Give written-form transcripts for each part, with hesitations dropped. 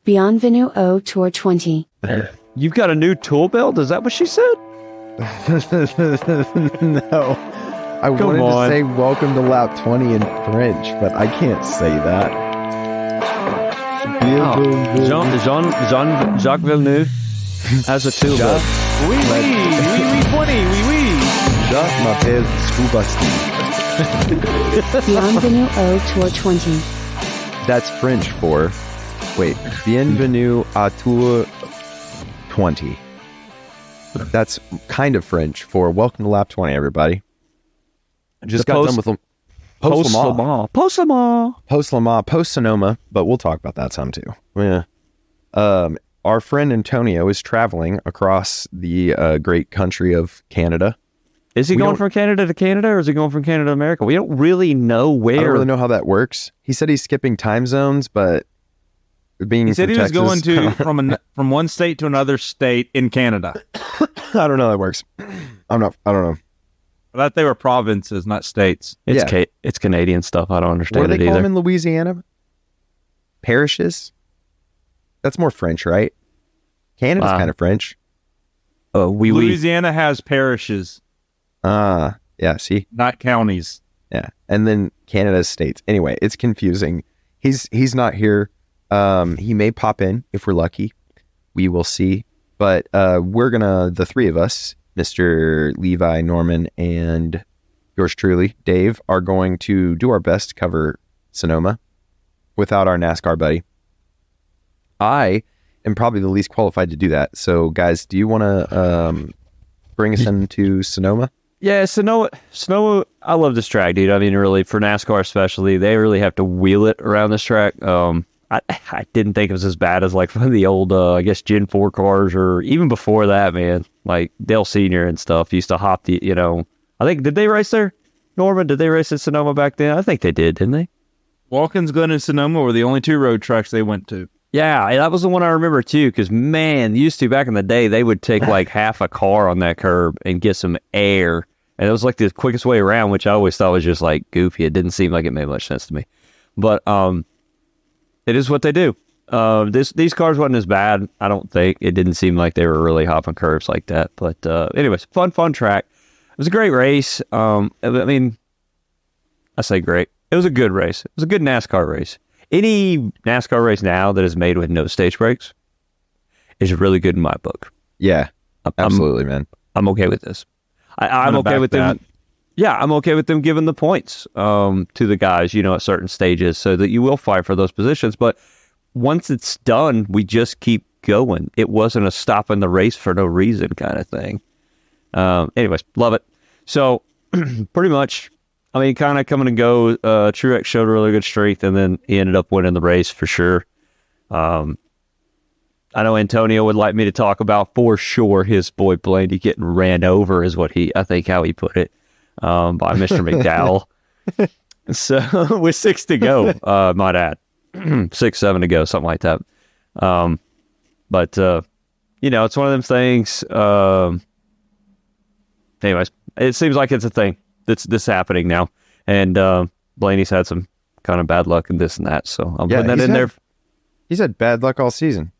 Bienvenue au Tour 20. You've got a new tool belt? Is that what she said? No. I wanted to say welcome to lap 20 in French, but I can't say that. Jacques Villeneuve has a tool belt. Oui, 20, oui. Jacques m'appelle Scuba Steve. Bienvenue au Tour 20. That's French for... Wait. Bienvenue à Tour 20. That's kind of French for welcome to lap 20, everybody. I just got done with post-Le Mans, post-Sonoma, but we'll talk about that some too. Yeah. Our friend Antonio is traveling across the great country of Canada. Is he going from Canada to Canada, or is he going from Canada to America? We don't really know where. I don't really know how that works. He said he's skipping time zones, but being he said he was Texas, going to from one state to another state in Canada. I don't know how that works. I don't know. I thought they were provinces, not states. It's Canadian stuff. I don't understand what do they it call either. them in Louisiana? Parishes? That's more French, right? Canada's kind of French. Louisiana has parishes. Yeah, see? Not counties. Yeah, and then Canada's states. Anyway, it's confusing. He's not here. He may pop in if we're lucky. We will see. But we're gonna, the three of us, Mr. Levi, Norman, and yours truly, Dave, are going to do our best to cover Sonoma without our NASCAR buddy. I am probably the least qualified to do that. So, guys, do you want to bring us into Sonoma? Yeah, Sonoma, I love this track, dude. I mean, really, for NASCAR especially, they really have to wheel it around this track. I didn't think it was as bad as like some of the old, I guess, Gen 4 cars, or even before that, man. Like Dale Sr. and stuff used to hop the, I think, did they race there? Norman, did they race at Sonoma back then? I think they did, didn't they? Watkins Glen and Sonoma were the only two road tracks they went to. Yeah, that was the one I remember too, because man, used to back in the day, they would take like half a car on that curb and get some air. And it was like the quickest way around, which I always thought was just like goofy. It didn't seem like it made much sense to me. But it is what they do. These cars wasn't as bad, I don't think. It didn't seem like they were really hopping curves like that. But anyways, fun track. It was a great race. I mean, I say great. It was a good race. It was a good NASCAR race. Any NASCAR race now that is made with no stage breaks is really good in my book. Yeah, absolutely, man. I'm okay with this. I'm okay with them. Yeah, I'm okay with them giving the points to the guys, at certain stages, so that you will fight for those positions. But once it's done, we just keep going. It wasn't a stop in the race for no reason kind of thing. Anyways, love it. So pretty much, I mean, kind of coming and go. Truex showed a really good strength, and then he ended up winning the race for sure. I know Antonio would like me to talk about for sure his boy Blaney getting ran over is I think how he put it, by Mr. McDowell. So with 6 to go, might add 6, 7 to go, something like that. But it's one of them things. Anyways, it seems like it's a thing that's happening now, and Blaney's had some kind of bad luck and this and that. So I'm putting that in there. He's had bad luck all season.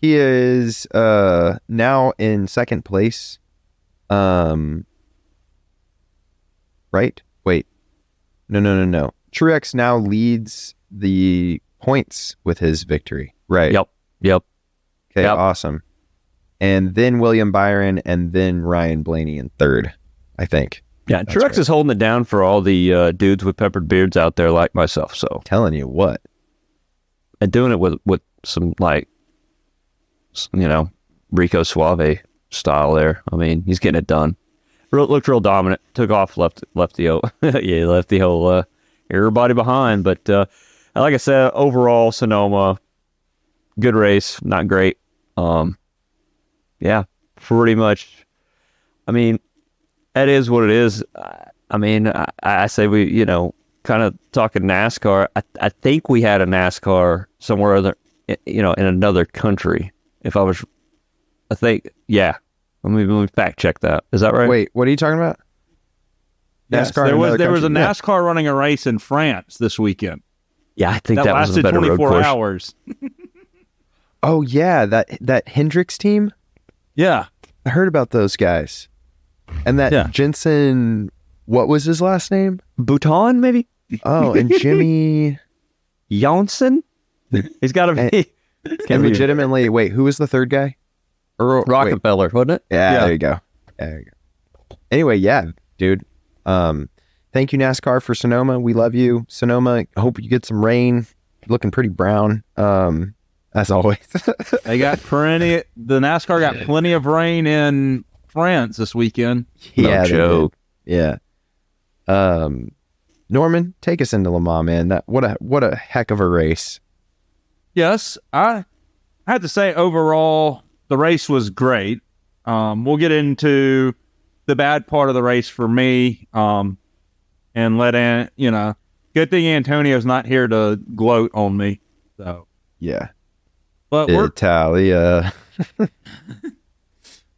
He is now in second place. Right? Wait. No. Truex now leads the points with his victory. Right. Yep. Okay, yep. Awesome. And then William Byron, and then Ryan Blaney in third, I think. Yeah, Truex is holding it down for all the dudes with peppered beards out there like myself. So telling you what. And doing it with some Rico Suave style there. I mean, he's getting it done. Looked real dominant. Took off, left the whole everybody behind. But like I said, overall Sonoma, good race, not great. Yeah, pretty much. I mean, that is what it is. I mean, I say we, kind of talking NASCAR. I think we had a NASCAR somewhere other, in another country. I think, yeah. Let me fact check that. Is that right? Wait, what are you talking about? Yes, NASCAR. There was a NASCAR running a race in France this weekend. Yeah, I think that was lasted a better 24 road course. hours. Oh yeah, that Hendricks team. Yeah. I heard about those guys. And that Jensen, what was his last name? Bhutan, maybe? Oh, and Jimmy Janssen? He's got to be. And legitimately, wait, who was the third guy? Rockefeller, wasn't it? Yeah, there you go. Anyway, yeah, dude. Thank you, NASCAR, for Sonoma. We love you, Sonoma. I hope you get some rain. Looking pretty brown, as always. They got the NASCAR got plenty of rain in France this weekend. Yeah, no joke. Yeah. Norman, take us into Le Mans, man. What a heck of a race. Yes, I have to say overall the race was great. We'll get into the bad part of the race for me, and good thing Antonio's not here to gloat on me. So yeah, but Italia.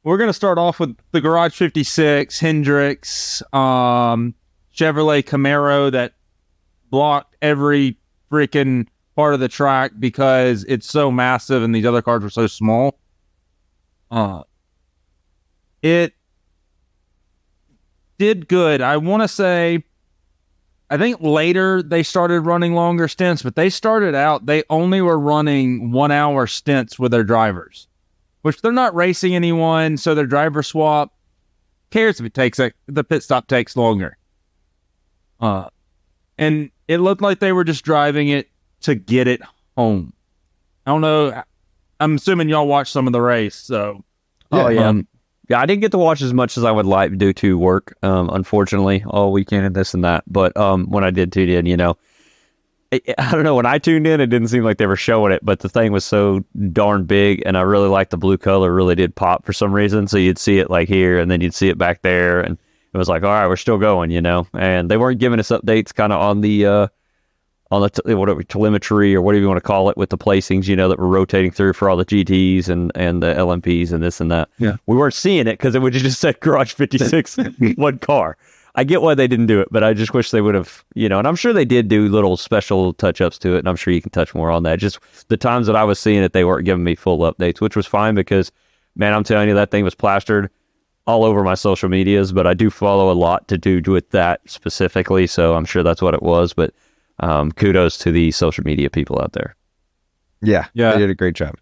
We're gonna start off with the Garage 56 Hendricks Chevrolet Camaro that blocked every freaking part of the track because it's so massive and these other cars were so small. It did good. I want to say, I think later they started running longer stints, but they started out, they only were running 1 hour stints with their drivers, which they're not racing anyone. So their driver swap, cares if it takes the pit stop takes longer. And it looked like they were just driving it to get it home. I don't know. I'm assuming y'all watched some of the race, so. Yeah, I didn't get to watch as much as I would like due to work, unfortunately, all weekend and this and that. But when I did tune in, I don't know, when I tuned in, it didn't seem like they were showing it, but the thing was so darn big, and I really liked the blue color, really did pop for some reason. So you'd see it like here, and then you'd see it back there, and it was like, all right, we're still going, and they weren't giving us updates kind of on the whatever telemetry or whatever you want to call it with the placings, that were rotating through for all the GTs and the LMPs and this and that. Yeah. We weren't seeing it because it would have just said Garage 56, one car. I get why they didn't do it, but I just wish they would have, and I'm sure they did do little special touch-ups to it, and I'm sure you can touch more on that. Just the times that I was seeing it, they weren't giving me full updates, which was fine because, man, I'm telling you, that thing was plastered all over my social medias, but I do follow a lot to do with that specifically, so I'm sure that's what it was, but kudos to the social media people out there. Yeah, they did a great job.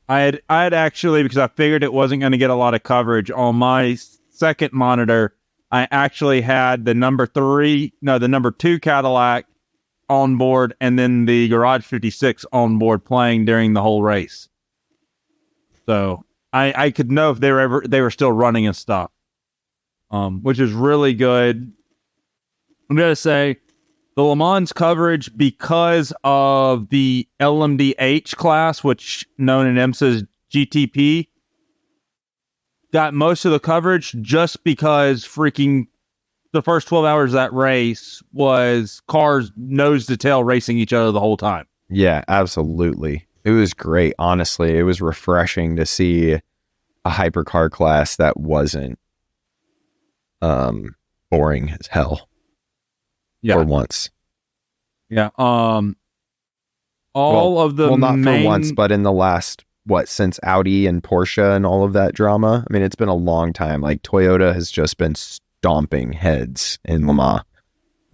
I had actually, because I figured it wasn't going to get a lot of coverage, on my second monitor, I actually had the number 2 Cadillac on board, and then the Garage 56 on board playing during the whole race. So I could know if they were still running and stuff, which is really good. I'm gonna say the Le Mans coverage, because of the LMDH class, which known in IMSA as GTP, got most of the coverage just because freaking the first 12 hours of that race was cars nose to tail racing each other the whole time. Yeah, absolutely. It was great. Honestly, it was refreshing to see a hypercar class that wasn't boring as hell. Yeah. For once. Yeah. Not for once, but in the last, since Audi and Porsche and all of that drama? I mean, it's been a long time. Like, Toyota has just been stomping heads in Le Mans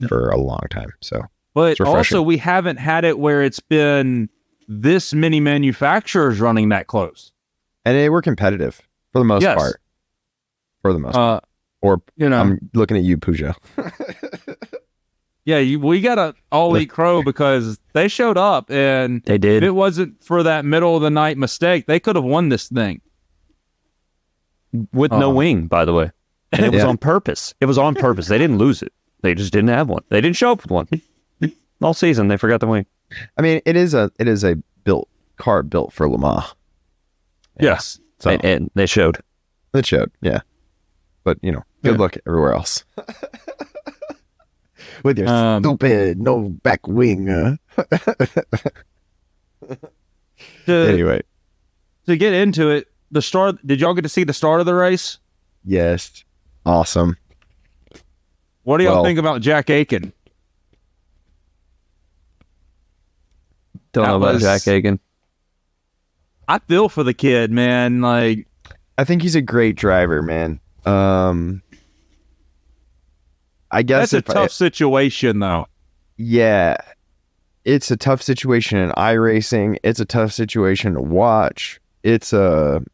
for a long time. So, but also we haven't had it where it's been this many manufacturers running that close. And they were competitive for the most part. For the most part. Or, I'm looking at you, Peugeot. Yeah, we got to all eat crow because they showed up, and they did. If it wasn't for that middle of the night mistake, they could have won this thing with no wing, by the way. And it was on purpose. It was on purpose. They didn't lose it. They just didn't have one. They didn't show up with one all season. They forgot the wing. I mean, it is a car built for Le Mans. Yes, so and they showed. It showed, yeah. But good luck everywhere else. With your stupid no back wing. Anyway, to get into it, the start. Did y'all get to see the start of the race? Yes, awesome. What do y'all think about Jack Aiken? Don't know about Jack Aiken. I feel for the kid, man. Like, I think he's a great driver, man. I guess that's a tough situation, though. Yeah, it's a tough situation in iRacing. It's a tough situation to watch. It's the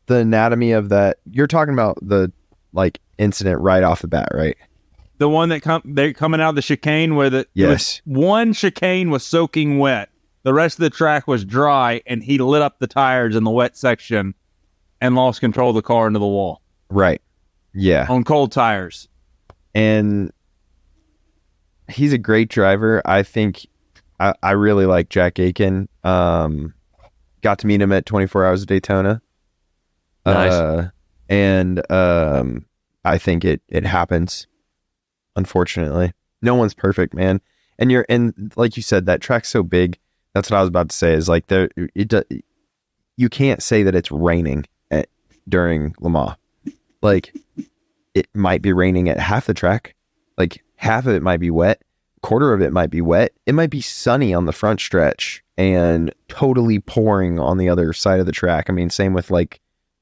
anatomy of that. You're talking about the like incident right off the bat, right? The one that they're coming out of the chicane where one chicane was soaking wet. The rest of the track was dry, and he lit up the tires in the wet section and lost control of the car into the wall. Right. Yeah. On cold tires. And he's a great driver. I think I really like Jack Aiken. Got to meet him at 24 Hours of Daytona. Nice. And I think it happens. Unfortunately, no one's perfect, man. And like you said, that track's so big. That's what I was about to say. Is like you can't say that it's raining during Le Mans. Like it might be raining at half the track. Like half of it might be wet. Quarter of it might be wet. It might be sunny on the front stretch and totally pouring on the other side of the track. I mean, same with like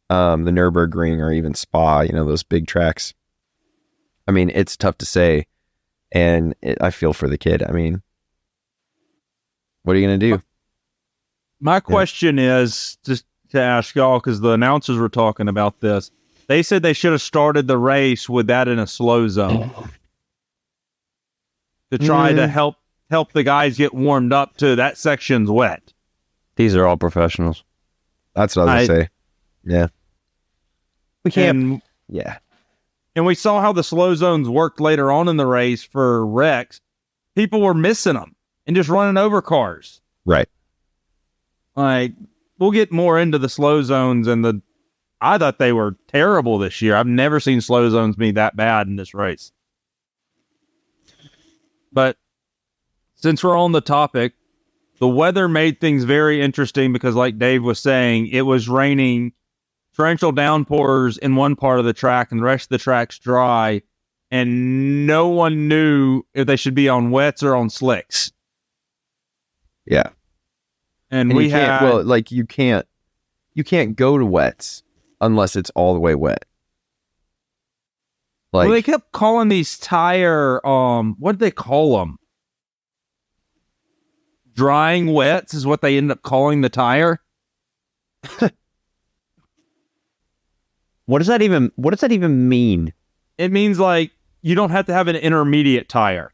the Nürburgring or even Spa. You know, those big tracks. I mean, it's tough to say, and I feel for the kid. I mean, what are you going to do? My question is just to ask y'all, because the announcers were talking about this. They said they should have started the race with that in a slow zone to try to help the guys get warmed up to that section's wet. These are all professionals. That's what I was going to say. Yeah. We can't. Yeah. And we saw how the slow zones worked later on in the race for wrecks. People were missing them and just running over cars. Right. Like, we'll get more into the slow zones, and I thought they were terrible this year. I've never seen slow zones be that bad in this race. But since we're on the topic, the weather made things very interesting because, like Dave was saying, it was raining torrential downpours in one part of the track and the rest of the track's dry, and no one knew if they should be on wets or on slicks. Yeah. And we had... Well, like, you can't go to wets unless it's all the way wet. Like, well, they kept calling these tire, what did they call them? Drying wets is what they ended up calling the tire. What does that even mean? It means like you don't have to have an intermediate tire.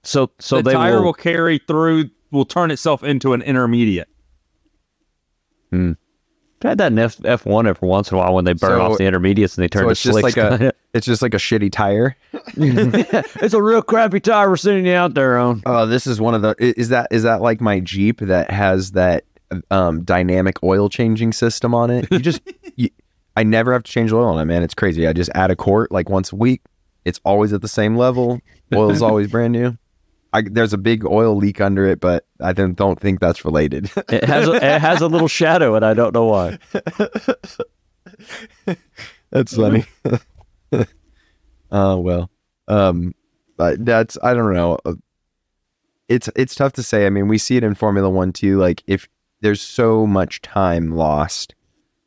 So the tire will carry through, will turn itself into an intermediate. I had that in F1 every once in a while when they burn off the intermediates and they turn to slicks. It's just like a shitty tire. It's a real crappy tire we're sending you out there on. Oh, this is one of the. Is that like my Jeep that has that dynamic oil changing system on it? I never have to change oil on it, man. It's crazy. I just add a quart like once a week. It's always at the same level. Oil is always brand new. There's a big oil leak under it, but I don't think that's related. It has a little shadow, and I don't know why. That's funny. Well, that's, I don't know. It's tough to say. I mean, we see it in Formula One too. Like, if there's so much time lost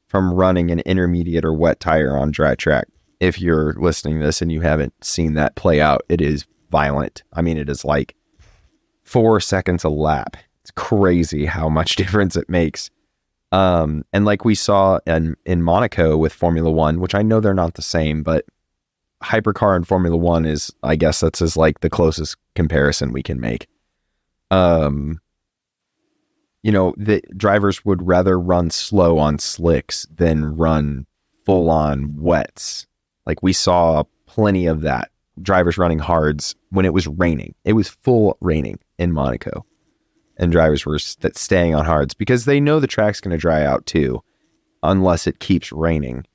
from running an intermediate or wet tire on dry track. If you're listening to this and you haven't seen that play out, it is violent. I mean, it is like 4 seconds a lap. It's crazy how much difference it makes. And like we saw in Monaco with Formula One, which I know they're not the same, but hypercar and Formula One is, I guess that's as like the closest comparison we can make. You know, the drivers would rather run slow on slicks than run full on wets. Like, we saw plenty of that. Drivers running hards when it was raining. It was full raining in Monaco. And drivers were staying on hards because they know the track's going to dry out too, unless it keeps raining.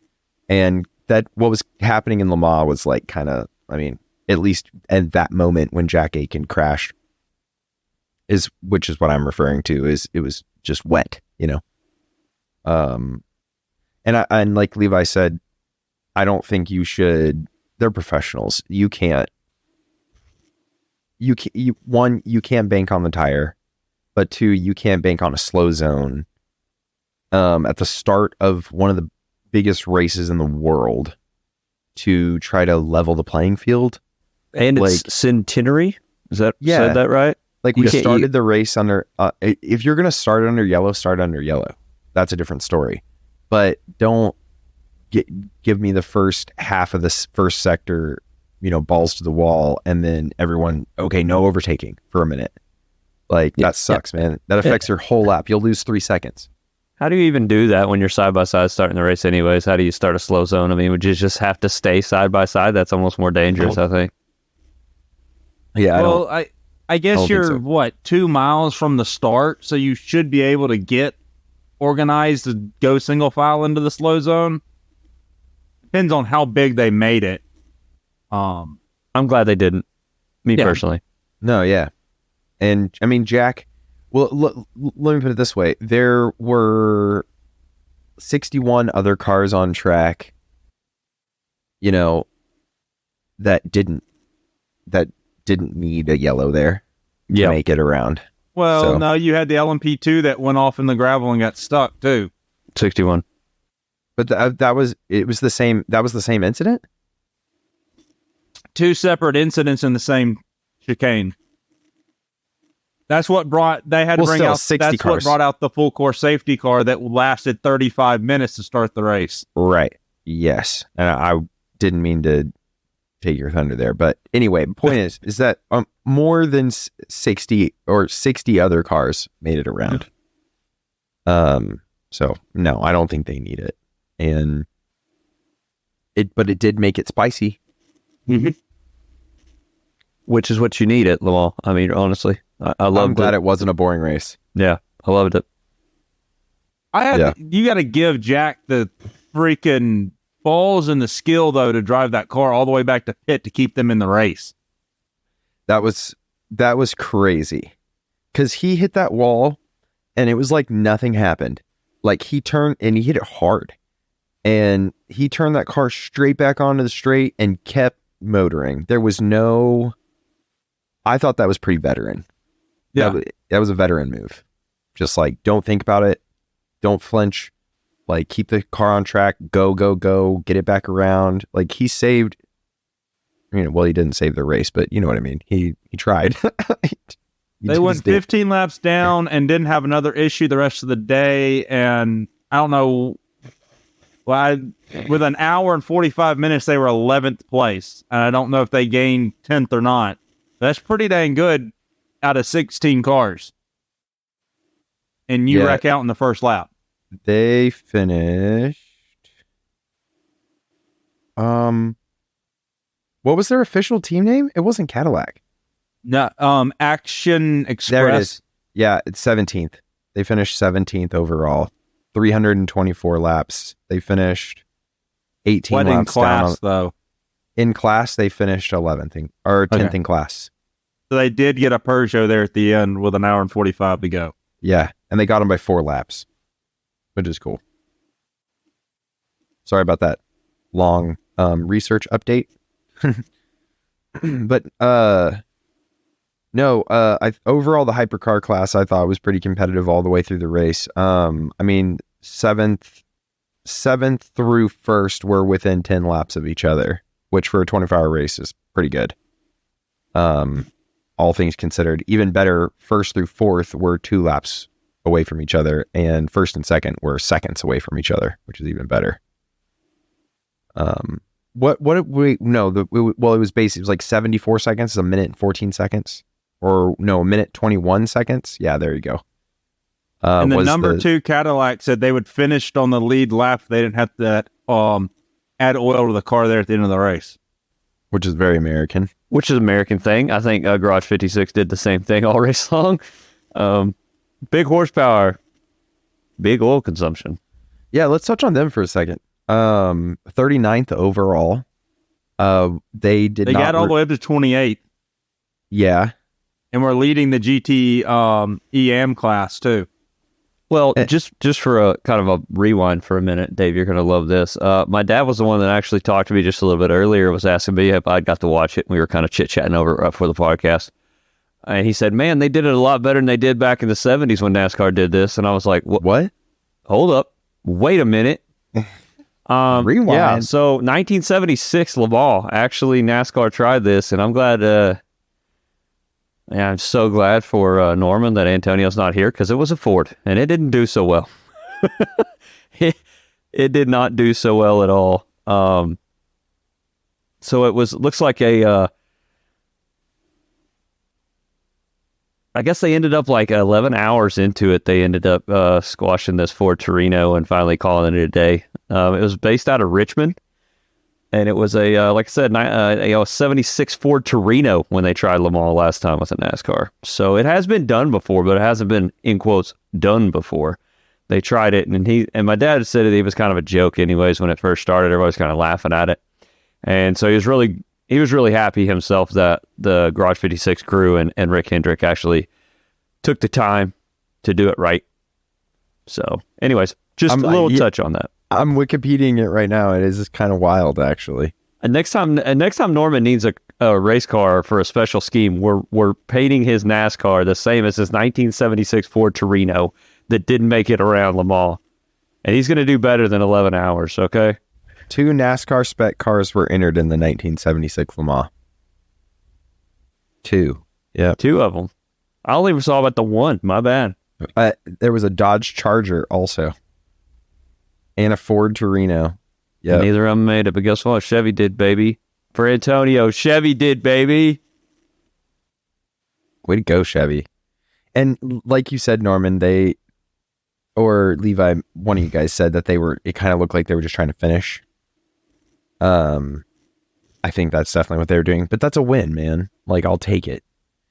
And that what was happening in Le Mans was like kind of, I mean, at least at that moment when Jack Aiken crashed, which is what I'm referring to, is it was just wet, you know? And like Levi said, I don't think you should, they're professionals. You can't bank on the tire, but two, you can't bank on a slow zone at the start of one of the biggest races in the world to try to level the playing field. And it's centenary. Is that said that right? Like we started the race under. If you're gonna start under yellow, start under yellow. That's a different story. But don't give me the first half of this first sector, balls to the wall, and then everyone, okay, no overtaking for a minute. Like that sucks, man. That affects your whole lap. You'll lose 3 seconds. How do you even do that when you're side by side starting the race anyways? How do you start a slow zone? I mean, would you just have to stay side by side? That's almost more dangerous, I think. Yeah. Well, I guess you're 2 miles from the start, so you should be able to get organized to go single file into the slow zone. Depends on how big they made it. I'm glad they didn't. Me personally. No, yeah. And I mean, Jack, well, let me put it this way. There were 61 other cars on track, that didn't need a yellow there to make it around. Well, no, you had the LMP2 that went off in the gravel and got stuck too. 61. But that was the same incident? 2 separate incidents in the same chicane. That's what brought what brought out the full course safety car that lasted 35 minutes to start the race. Right. Yes. And I didn't mean to take your thunder there, but anyway, the point is that more than 60 other cars made it around. So no, I don't think they need it. And but it did make it spicy. Mm-hmm. Which is what you need at Le Mans. I mean, honestly, I'm glad it wasn't a boring race. Yeah, I loved it. You got to give Jack the freaking balls and the skill though to drive that car all the way back to pit to keep them in the race. That was crazy, because he hit that wall, and it was like nothing happened. Like he turned and he hit it hard, and he turned that car straight back onto the straight and kept motoring. There was no. I thought that was pretty veteran. Yeah, that was a veteran move. Just like, don't think about it, don't flinch, like keep the car on track, go, get it back around. Like he saved. Well, he didn't save the race, but you know what I mean. He tried. They went 15 laps down and didn't have another issue the rest of the day. And I don't know. Well, with an hour and 45 minutes, they were 11th place. And I don't know if they gained 10th or not. That's pretty dang good out of 16 cars. And you wreck out in the first lap. They finished. What was their official team name? It wasn't Cadillac. No, Action Express. There it is. Yeah, it's 17th. They finished 17th overall. 324 laps. They finished 18 laps in class, down. Though. In class, they finished 11th or 10th in class. So they did get a Peugeot there at the end with an hour and 45 to go. Yeah, and they got them by 4 laps, which is cool. Sorry about that long research update. But no, overall the hypercar class I thought was pretty competitive all the way through the race. I mean, seventh through first were within 10 laps of each other, which for a 24-hour race is pretty good. All things considered, even better, first through fourth were 2 laps away from each other, and first and second were seconds away from each other, which is even better. It was basically, it was like 74 seconds, a minute and 14 seconds, or no, a minute 21 seconds. Yeah, there you go. And the number 2 Cadillac said they would finish on the lead lap. They didn't have to add oil to the car there at the end of the race. Which is very American. Which is an American thing. I think Garage 56 did the same thing all race long. Big horsepower, big oil consumption. Yeah, let's touch on them for a second. 39th overall. They got all the way up to 28. Yeah. And we're leading the GT EM class too. Well, just for a kind of a rewind for a minute, Dave, you're going to love this. My dad was the one that actually talked to me just a little bit earlier, was asking me if I got to watch it. We were kind of chit-chatting over for the podcast. And he said, man, they did it a lot better than they did back in the 70s when NASCAR did this. And I was like, what? Hold up. wait a minute. Rewind. Yeah, so 1976 Le Mans. Actually, NASCAR tried this, and I'm glad. I'm so glad for Norman that Antonio's not here because it was a Ford, and it didn't do so well. it did not do so well at all. So it looks like a. I guess they ended up like 11 hours into it. They ended up squashing this Ford Torino and finally calling it a day. It was based out of Richmond, and it was like I said, a 76 Ford Torino when they tried Le Mans last time with a NASCAR. So it has been done before, but it hasn't been, in quotes, done before. They tried it, and my dad said it was kind of a joke anyways when it first started. Everybody was kind of laughing at it. And so he was really happy himself that the Garage 56 crew and Rick Hendrick actually took the time to do it right. So anyways, just a little touch on that. I'm Wikipediaing it right now. It is kind of wild, actually. And next time Norman needs a race car for a special scheme, we're painting his NASCAR the same as his 1976 Ford Torino that didn't make it around Le Mans. And he's going to do better than 11 hours, okay? 2 NASCAR spec cars were entered in the 1976 Le Mans. 2. Yeah. 2 of them. I only saw about the 1. My bad. There was a Dodge Charger also. And a Ford Torino. Yeah. Neither of them made it, but guess what? Chevy did, baby. For Antonio, Chevy did, baby. Way to go, Chevy. And like you said, Norman, or Levi, one of you guys said that it kind of looked like they were just trying to finish. I think that's definitely what they were doing, but that's a win, man. Like, I'll take it.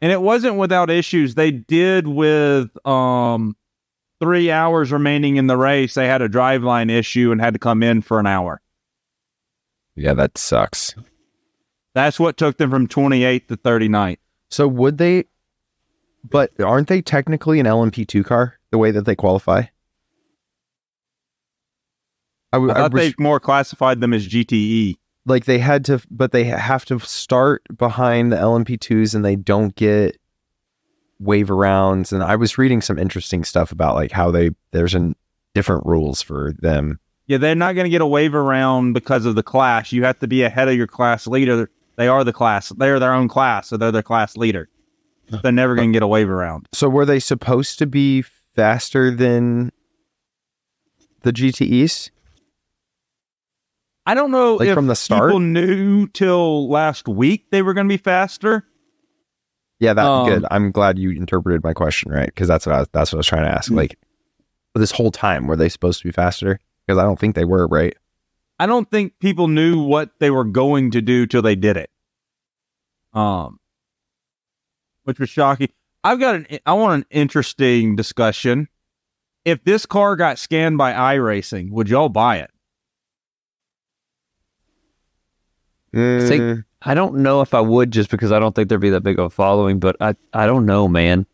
And it wasn't without issues. They did with 3 hours remaining in the race. They had a driveline issue and had to come in for an hour. Yeah, that sucks. That's what took them from 28th to 39th. So would they, but aren't they technically an LMP2 car, the way that they qualify? I thought they more classified them as GTE. Like they had to, but they have to start behind the LMP2s and they don't get wave arounds. And I was reading some interesting stuff about like how there's different rules for them. Yeah, they're not going to get a wave around because of the class. You have to be ahead of your class leader. They are the class. They're their own class, so they're their class leader. They're never going to get a wave around. So were they supposed to be faster than the GTEs? I don't know if from the start? People knew till last week they were going to be faster. Yeah, that's good. I'm glad you interpreted my question right, because that's what I was trying to ask. Like, this whole time, were they supposed to be faster? Because I don't think they were, right? I don't think people knew what they were going to do till they did it. Which was shocking. I want an interesting discussion. If this car got scanned by iRacing, would y'all buy it? I don't know if I would, just because I don't think there'd be that big of a following, but I don't know, man.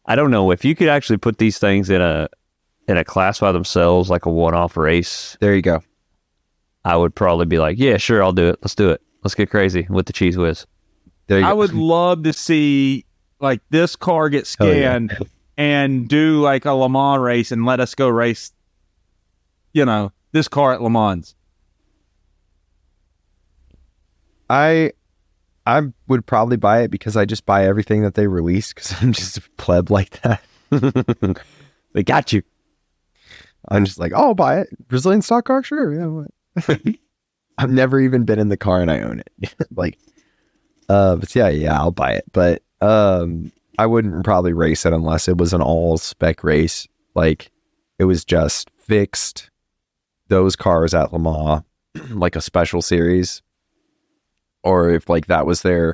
I don't know if you could actually put these things in a class by themselves, like a one-off race. There you go. I would probably be like, yeah, sure, I'll do it. Let's do it. Let's get crazy with the cheese whiz. There you I go. would love to see like this car get scanned and do like a Le Mans race and let us go race, this car at Le Mans. I would probably buy it because I just buy everything that they release because I'm just a pleb like that. They got you. I'm just like, oh, I'll buy it. Brazilian stock car? Sure. Yeah. What? I've never even been in the car and I own it. But yeah, I'll buy it. But I wouldn't probably race it unless it was an all spec race. Like it was just fixed those cars at Le Mans, like a special series. Or if like that was I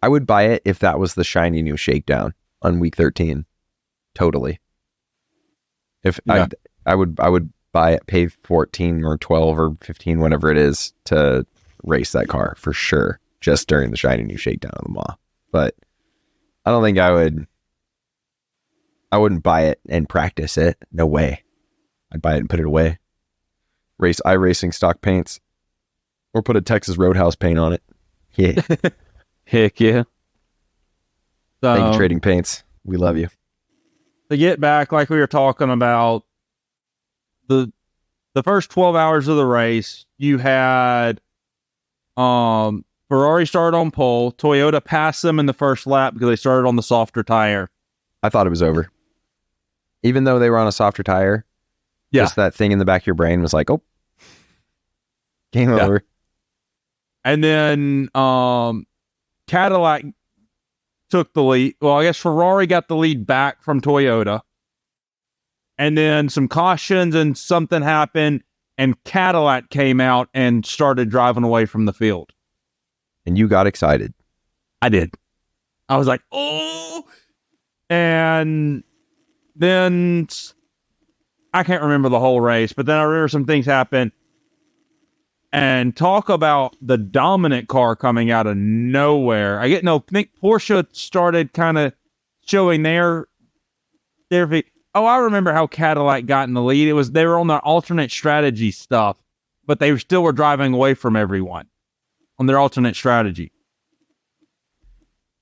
would buy it if that was the shiny new shakedown on week 13. Totally. I would buy it, pay 14 or 12 or 15, whatever it is, to race that car for sure, just during the shiny new shakedown of the Mans. But I don't think I wouldn't buy it and practice it. No way. I'd buy it and put it away. Race iRacing stock paints. Or put a Texas Roadhouse paint on it. Yeah. Heck yeah. So, thank you, Trading Paints. We love you. To get back, like we were talking about, the first 12 hours of the race, you had Ferrari started on pole. Toyota passed them in the first lap because they started on the softer tire. I thought it was over. Even though they were on a softer tire, just that thing in the back of your brain was like, oh, game over. And then Cadillac took the lead. Well, I guess Ferrari got the lead back from Toyota. And then some cautions and something happened, and Cadillac came out and started driving away from the field. And you got excited. I did. I was like, oh! And then I can't remember the whole race, but then I remember some things happened. And talk about the dominant car coming out of nowhere. I think Porsche started kind of showing their Oh, I remember how Cadillac got in the lead. They were on their alternate strategy stuff, but they still were driving away from everyone on their alternate strategy.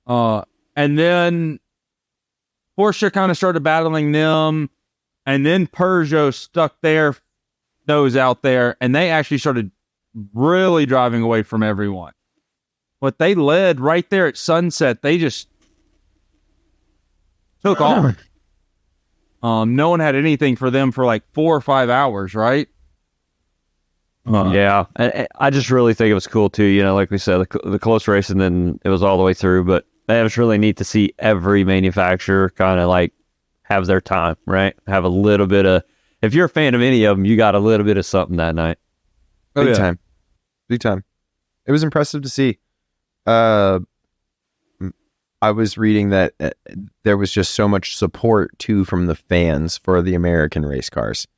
And then Porsche kind of started battling them, and then Peugeot stuck their nose out there, and they actually started really driving away from everyone. But they led right there at sunset. They just took off. No one had anything for them for like 4 or 5 hours, right? Yeah, and I just really think it was cool too. You know, like we said, the close race, and then it was all the way through. But it was really neat to see every manufacturer kind of like have their time, right? Have a little bit of. If you're a fan of any of them, you got a little bit of something that night. Big time. It was impressive to see. I was reading that there was just so much support too from the fans for the American race cars.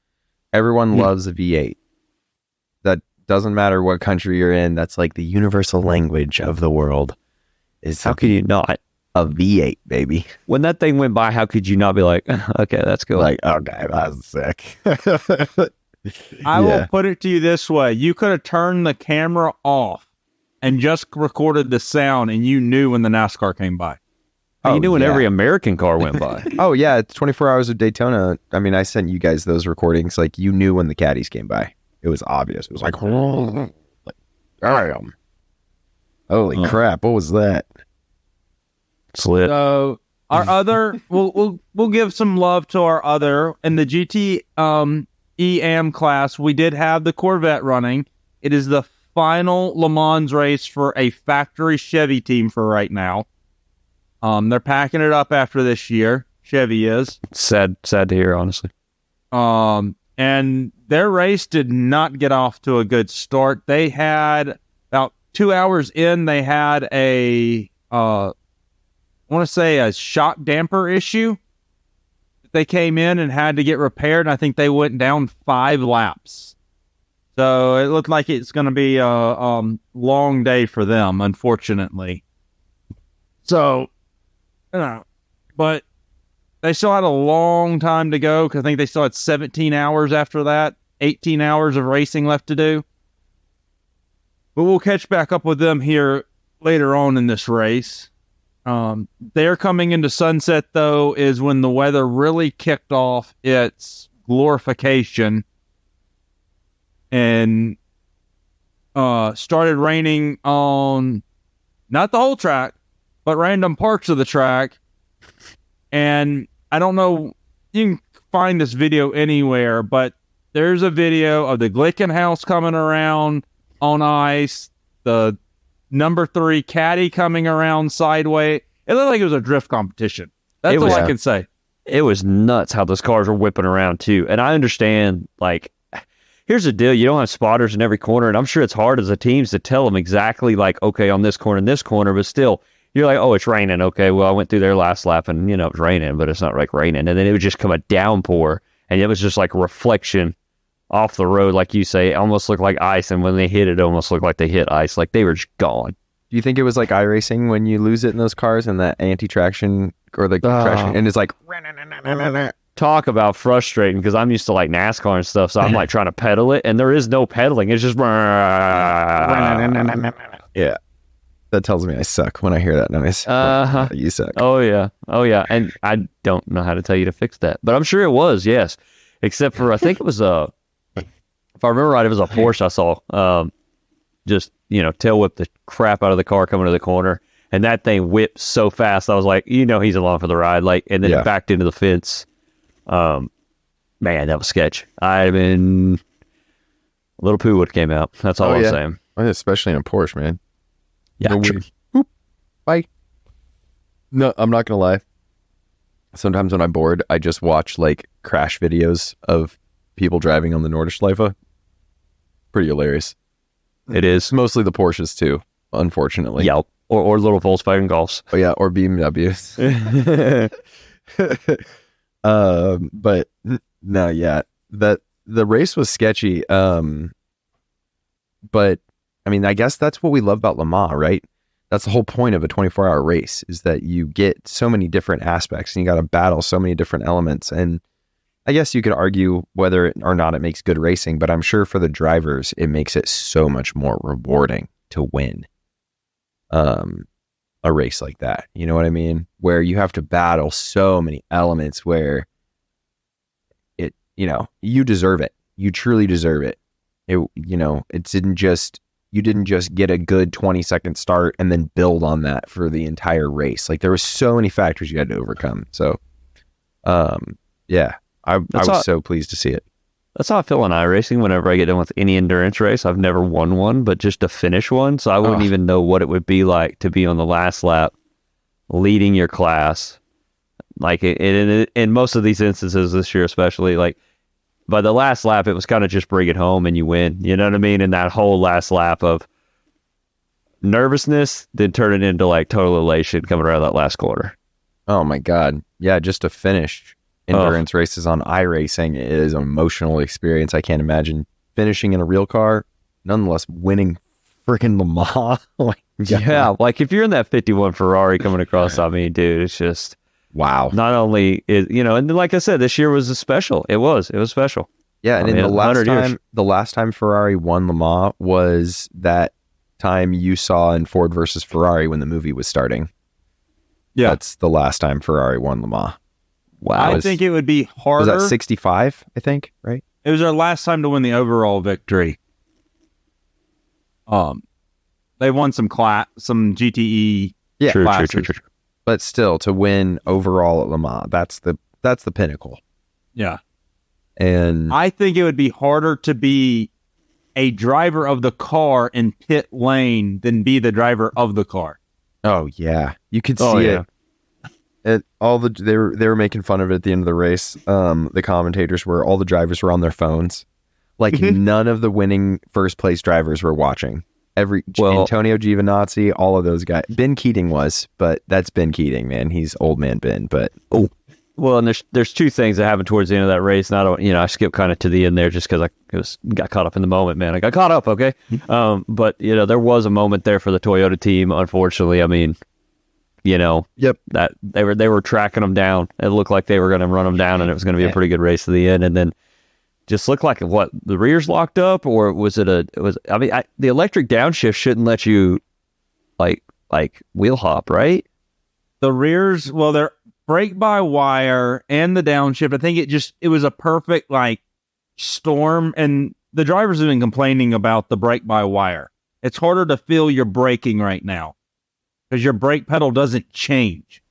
Everyone loves a V8. That doesn't matter what country you're in. That's like the universal language of the world. How could you not? A V8, baby. When that thing went by, how could you not be like, okay, that's cool. Like, okay, that's sick. I will put it to you this way. You could have turned the camera off and just recorded the sound, and you knew when the NASCAR came by. You knew when every American car went by. Oh, yeah. It's 24 hours of Daytona. I mean, I sent you guys those recordings. Like, you knew when the caddies came by. It was obvious. It was like damn. Holy crap. What was that? It's lit. So, our other, we'll give some love to our other. In the GT EM class, we did have the Corvette running. It is the final Le Mans race for a factory Chevy team for right now. They're packing it up after this year. Chevy is. Sad to hear, honestly. And their race did not get off to a good start. They had about 2 hours in, they had a shock damper issue. They came in and had to get repaired, and I think they went down 5 laps. So it looked like it's going to be a long day for them, unfortunately. So, but they still had a long time to go, because I think they still had 17 hours after that, 18 hours of racing left to do. But we'll catch back up with them here later on in this race. They're coming into sunset, though, is when the weather really kicked off its glorification and started raining on not the whole track, but random parts of the track. And I don't know, you can find this video anywhere, but there's a video of the Glickenhaus coming around on ice, the number 3 caddy coming around sideways. It looked like it was a drift competition. That's all I can say. It was nuts how those cars were whipping around too. And I understand, like, here's the deal. You don't have spotters in every corner, and I'm sure it's hard as a teams to tell them exactly, like, okay, on this corner and this corner, but still, you're like, oh, it's raining. Okay, well, I went through their last lap, and, it was raining, but it's not like raining. And then it would just come a downpour, and it was just like reflection off the road, like you say. It almost looked like ice, and when they hit it, it almost looked like they hit ice. Like, they were just gone. Do you think it was like iRacing when you lose it in those cars and that anti-traction or the traction, and it's like... Talk about frustrating, because I'm used to like NASCAR and stuff, so I'm like trying to pedal it, and there is no pedaling. It's just... Yeah. That tells me I suck when I hear that noise. You suck. Oh, yeah. And I don't know how to tell you to fix that. But I'm sure it was, yes. Except for, I think it was if I remember right, it was a Porsche I saw. Just, tail whip the crap out of the car coming to the corner. And that thing whipped so fast. I was like, he's along for the ride. And then it backed into the fence. Man, that was sketch. A little poo would came out. That's all I'm saying. Especially in a Porsche, man. Yeah, Boop. Bye. No, I'm not going to lie. Sometimes when I'm bored, I just watch crash videos of people driving on the Nordschleife. Pretty hilarious. It is. Mostly the Porsches too, unfortunately. Yeah, or little Volkswagen Golfs. Oh yeah, or BMWs. But no, yeah, that the race was sketchy. But I mean, I guess that's what we love about Le Mans, right? That's the whole point of a 24-hour race, is that you get so many different aspects and you got to battle so many different elements. And I guess you could argue whether or not it makes good racing, but I'm sure for the drivers, it makes it so much more rewarding to win a race like that. You know what I mean? Where you have to battle so many elements where you deserve it. You truly deserve it. You didn't just get a good 20-second start and then build on that for the entire race. There were so many factors you had to overcome. So, yeah, I was so pleased to see it. That's how I feel in iRacing whenever I get done with any endurance race. I've never won one, but just to finish one. So I wouldn't even know what it would be like to be on the last lap leading your class. In most of these instances this year, especially, by the last lap, it was kind of just bring it home and you win. You know what I mean? And that whole last lap of nervousness, then turn it into total elation coming around that last corner. Oh my God. Yeah, just to finish endurance races on iRacing is an emotional experience. I can't imagine finishing in a real car, nonetheless winning freaking Le Mans. Yeah, if you're in that 51 Ferrari coming across, I mean, dude, it's just... Wow. Not only is, and then, like I said, this year was a special. It was special. Yeah. And the last time Ferrari won Le Mans was that time you saw in Ford versus Ferrari when the movie was starting. Yeah. That's the last time Ferrari won Le Mans. Wow. I think it would be harder. Was that 65, I think, right? It was their last time to win the overall victory. They won some GTE. Yeah. True. But still, to win overall at Le Mans, that's the pinnacle. Yeah. And I think it would be harder to be a driver of the car in pit lane than be the driver of the car. Oh yeah, you could see it. They were making fun of it at the end of the race. The commentators were, all the drivers were on their phones. None of the winning first place drivers were watching. Antonio Giovinazzi, all of those guys. Ben Keating was, but that's Ben Keating, man. He's old man Ben. But and there's two things that happened towards the end of that race. And I skipped kind of to the end there just because I got caught up in the moment, man. I got caught up, okay. But there was a moment there for the Toyota team. Unfortunately, I mean, yep, that they were tracking them down. It looked like they were going to run them down, and it was going to be a pretty good race to the end, and then. Just looked like the rear's locked up, or was it the electric downshift shouldn't let you wheel hop, right? The rears, they're brake by wire and the downshift. I think it was a perfect storm, and the drivers have been complaining about the brake by wire. It's harder to feel your braking right now because your brake pedal doesn't change.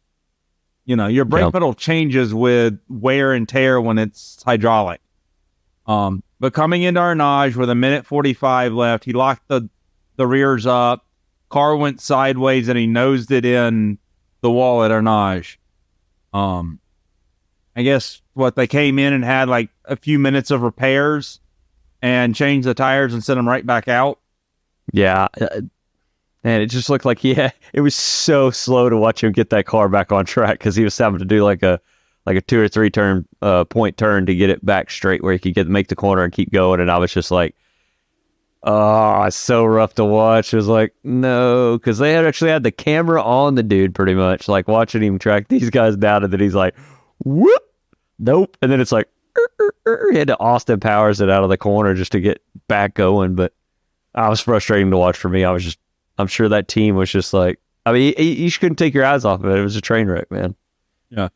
Your brake pedal changes with wear and tear when it's hydraulic. But coming into Arnage with 1:45 left, he locked the rears up. Car went sideways and he nosed it in the wall at Arnage. I guess they came in and had a few minutes of repairs and changed the tires and sent them right back out. Yeah. And it just looked like it was so slow to watch him get that car back on track because he was having to do a 2 or 3 turn point turn to get it back straight where he could make the corner and keep going. And I was just it's so rough to watch. It was no, because they had actually had the camera on the dude pretty much, watching him track these guys down, and then he's whoop, nope. And then it's he had to Austin Powers it out of the corner just to get back going. But I was frustrating to watch for me. I'm sure that team was just you couldn't take your eyes off of it. It was a train wreck, man. Yeah.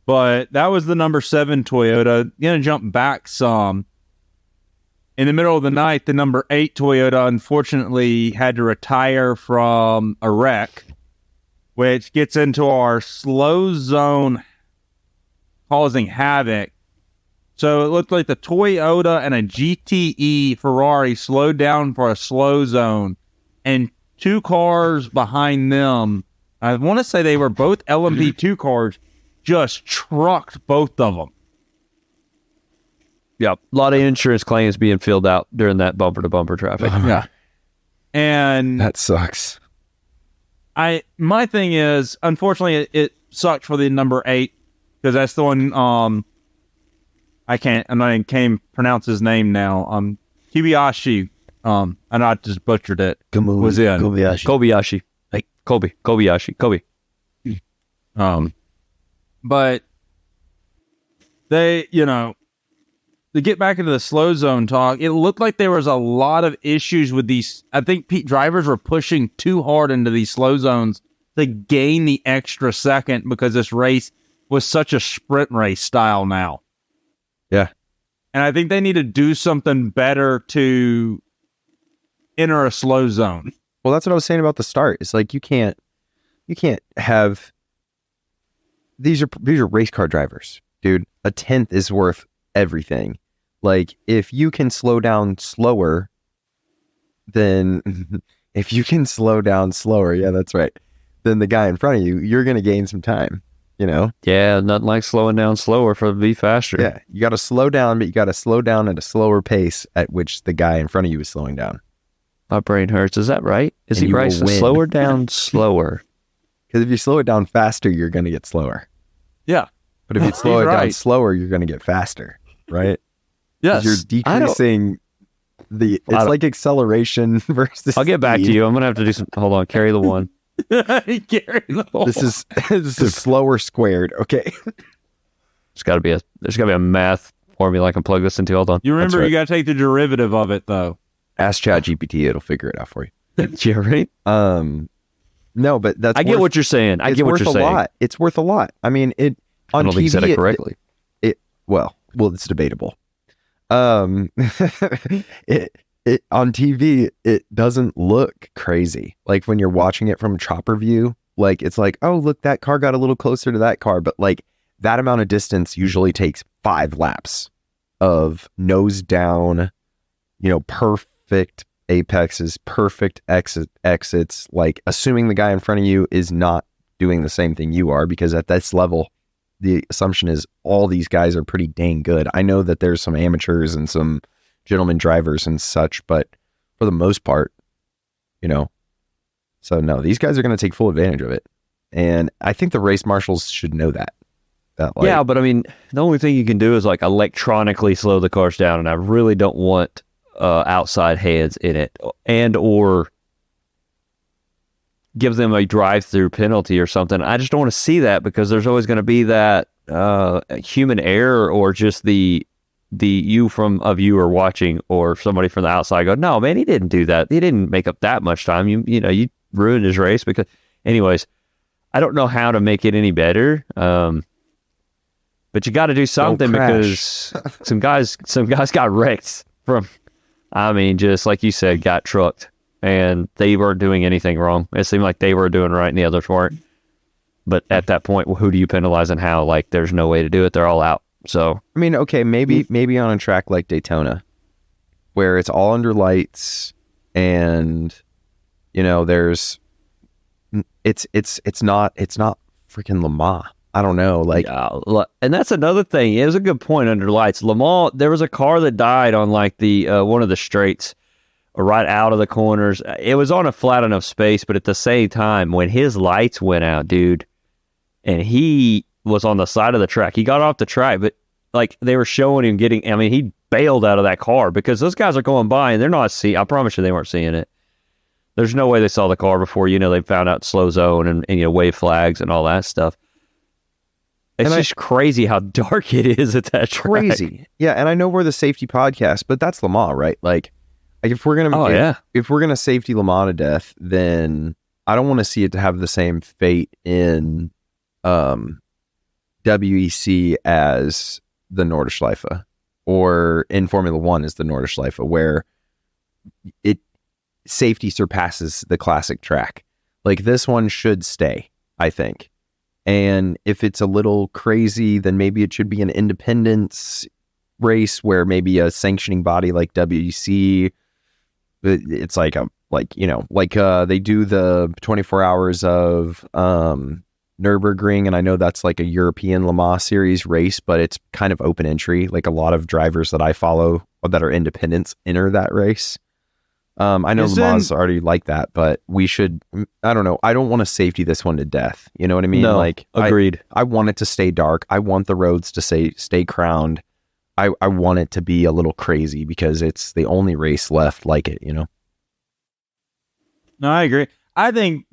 But that was the number 7 Toyota. Gonna jump back some. in the middle of the night, the number 8 Toyota unfortunately had to retire from a wreck, which gets into our slow zone causing havoc. So it looked like the Toyota and a GTE Ferrari slowed down for a slow zone, and 2 cars behind them, I want to say they were both LMP2 cars, just trucked both of them. Yep. A lot of insurance claims being filled out during that bumper-to-bumper traffic. Yeah. And That sucks. my thing is, unfortunately, it sucked for the number 8, because that's the one, I can't even pronounce his name now. Kibayashi, and I just butchered it, was in. Kobayashi. Like, Kobayashi. But they, to get back into the slow zone talk, it looked like there was a lot of issues with these. I think drivers were pushing too hard into these slow zones to gain the extra second, because this race was such a sprint race style now. Yeah. And I think they need to do something better to enter a slow zone. Well, that's what I was saying about the start. It's like you can't have these are race car drivers, dude. A tenth is worth everything. Like, if you can slow down slower, then yeah, that's right, then the guy in front of you, you're going to gain some time, Yeah, nothing like slowing down slower for it to be faster. Yeah, you got to slow down, but you got to slow down at a slower pace at which the guy in front of you is slowing down. My brain hurts. Is that right? Is And he you right? will So win. slower down, slower. Because if you slow it down faster, you're going to get slower. Yeah. But if you slow it down Right. slower, you're going to get faster, right? 'Cause Yes. You're decreasing it's like acceleration versus I'll get back to speed. you. I'm going to have to do some. Hold on. Carry the one. Gary, This is slower squared, okay? There's got to be a math formula I can plug this into. Hold on. you remember right. you got to take the derivative of it, though. Ask ChatGPT, it'll figure it out for you. Yeah, right? No, but that's I get what you're saying. I it's get what worth you're a saying. lot. It's worth a lot. I mean, it I on don't think you said TV it correctly. well, it's debatable. It on TV, it doesn't look crazy. Like when you're watching it from chopper view, like it's like, oh, look, that car got a little closer to that car, but like that amount of distance usually takes 5 laps of nose down, perfect apexes, perfect exits, like assuming the guy in front of you is not doing the same thing you are, because at this level, the assumption is all these guys are pretty dang good. I know that there's some amateurs and some gentleman drivers and such, but for the most part, so no, these guys are going to take full advantage of it. And I think the race marshals should know that. Yeah, but I mean, the only thing you can do is like electronically slow the cars down, and I really don't want outside heads in it, and or give them a drive-through penalty or something. I just don't want to see that, because there's always going to be that human error, or just the you from a viewer watching, or somebody from the outside go, no, man, he didn't do that. He didn't make up that much time. You ruined his race. Because, anyways, I don't know how to make it any better. But you got to do something, because some guys got wrecked just like you said, got trucked, and they weren't doing anything wrong. It seemed like they were doing right and the others weren't. But at that point, who do you penalize and how? Like, there's no way to do it. They're all out. So, I mean, okay, maybe on a track like Daytona, where it's all under lights, and there's it's not freaking Le Mans. I don't know, like, and that's another thing. It was a good point under lights. Le Mans, there was a car that died on like the one of the straights, right out of the corners. It was on a flat enough space, but at the same time, when his lights went out, dude, and he was on the side of the track, he got off the track, but like they were showing him he bailed out of that car, because those guys are going by and they're not seeing. I promise you, they weren't seeing it. There's no way they saw the car before, they found out slow zone and wave flags and all that stuff. It's just crazy how dark it is at that track. Crazy. Yeah, and I know we're the safety podcast, but that's Le Mans, right? Like if we're gonna if we're gonna safety Le Mans to death, then I don't want to see it to have the same fate in WEC as the Nordschleife or in Formula One is the Nordschleife, where safety surpasses the classic track. Like, this one should stay, I think. And if it's a little crazy, then maybe it should be an independence race where maybe a sanctioning body like WEC, it's like they do the 24 hours of Nürburgring, and I know that's like a European Le Mans series race, but it's kind of open entry. Like, a lot of drivers that I follow that are independents enter that race. I know Le Mans is already like that, but we should, I don't know. I don't want to safety this one to death. You know what I mean? No, like, agreed. I want it to stay dark. I want the roads to stay crowned. I want it to be a little crazy because it's the only race left like it, you know? No, I agree. I think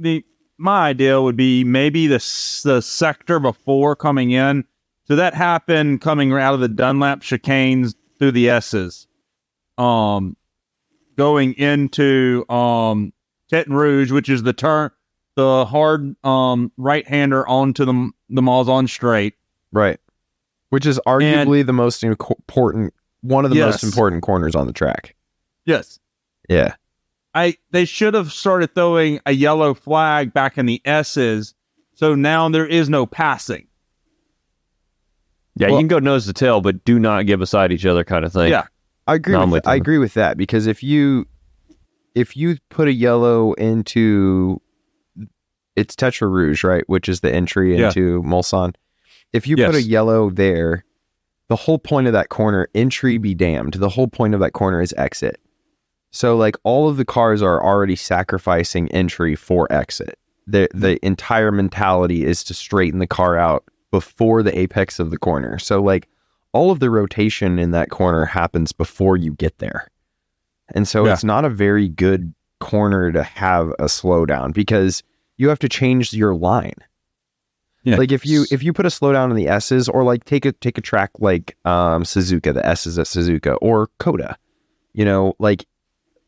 my idea would be maybe the sector before coming in. So that happened coming out of the Dunlap chicanes through the S's. Going into Teton Rouge, which is the hard right-hander onto the Malzahn straight. Right. Which is arguably the most important, one of the most important corners on the track. Yes. Yeah. They should have started throwing a yellow flag back in the S's, so now there is no passing. Yeah, you can go nose to tail, but do not get beside each other, kind of thing. Yeah, I agree with that, because if you put a yellow into, it's Tetra Rouge, right, which is the entry into Mulsanne. If you put a yellow there, the whole point of that corner, entry be damned, the whole point of that corner is exit. So, like, all of the cars are already sacrificing entry for exit. The entire mentality is to straighten the car out before the apex of the corner. So, like, all of the rotation in that corner happens before you get there. And so it's not a very good corner to have a slowdown, because you have to change your line. Yeah. Like, if you put a slowdown in the S's, or like take a track like Suzuka, the S's at Suzuka, or Coda, you know, like,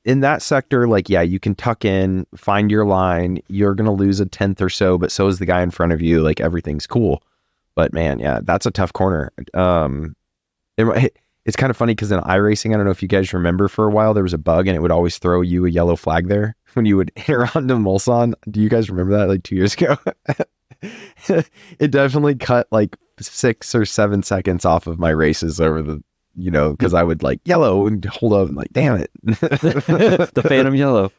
in that sector, like, yeah, you can tuck in, find your line. You're going to lose a tenth or so, but so is the guy in front of you. Like, everything's cool. But man, yeah, that's a tough corner. It's kind of funny because in iRacing, I don't know if you guys remember, for a while there was a bug and it would always throw you a yellow flag there when you would enter onto Mulsanne. Do you guys remember that, like 2 years ago? It definitely cut like 6 or 7 seconds off of my races over the, you know, because I would like yellow and hold up and like, damn it. The phantom yellow.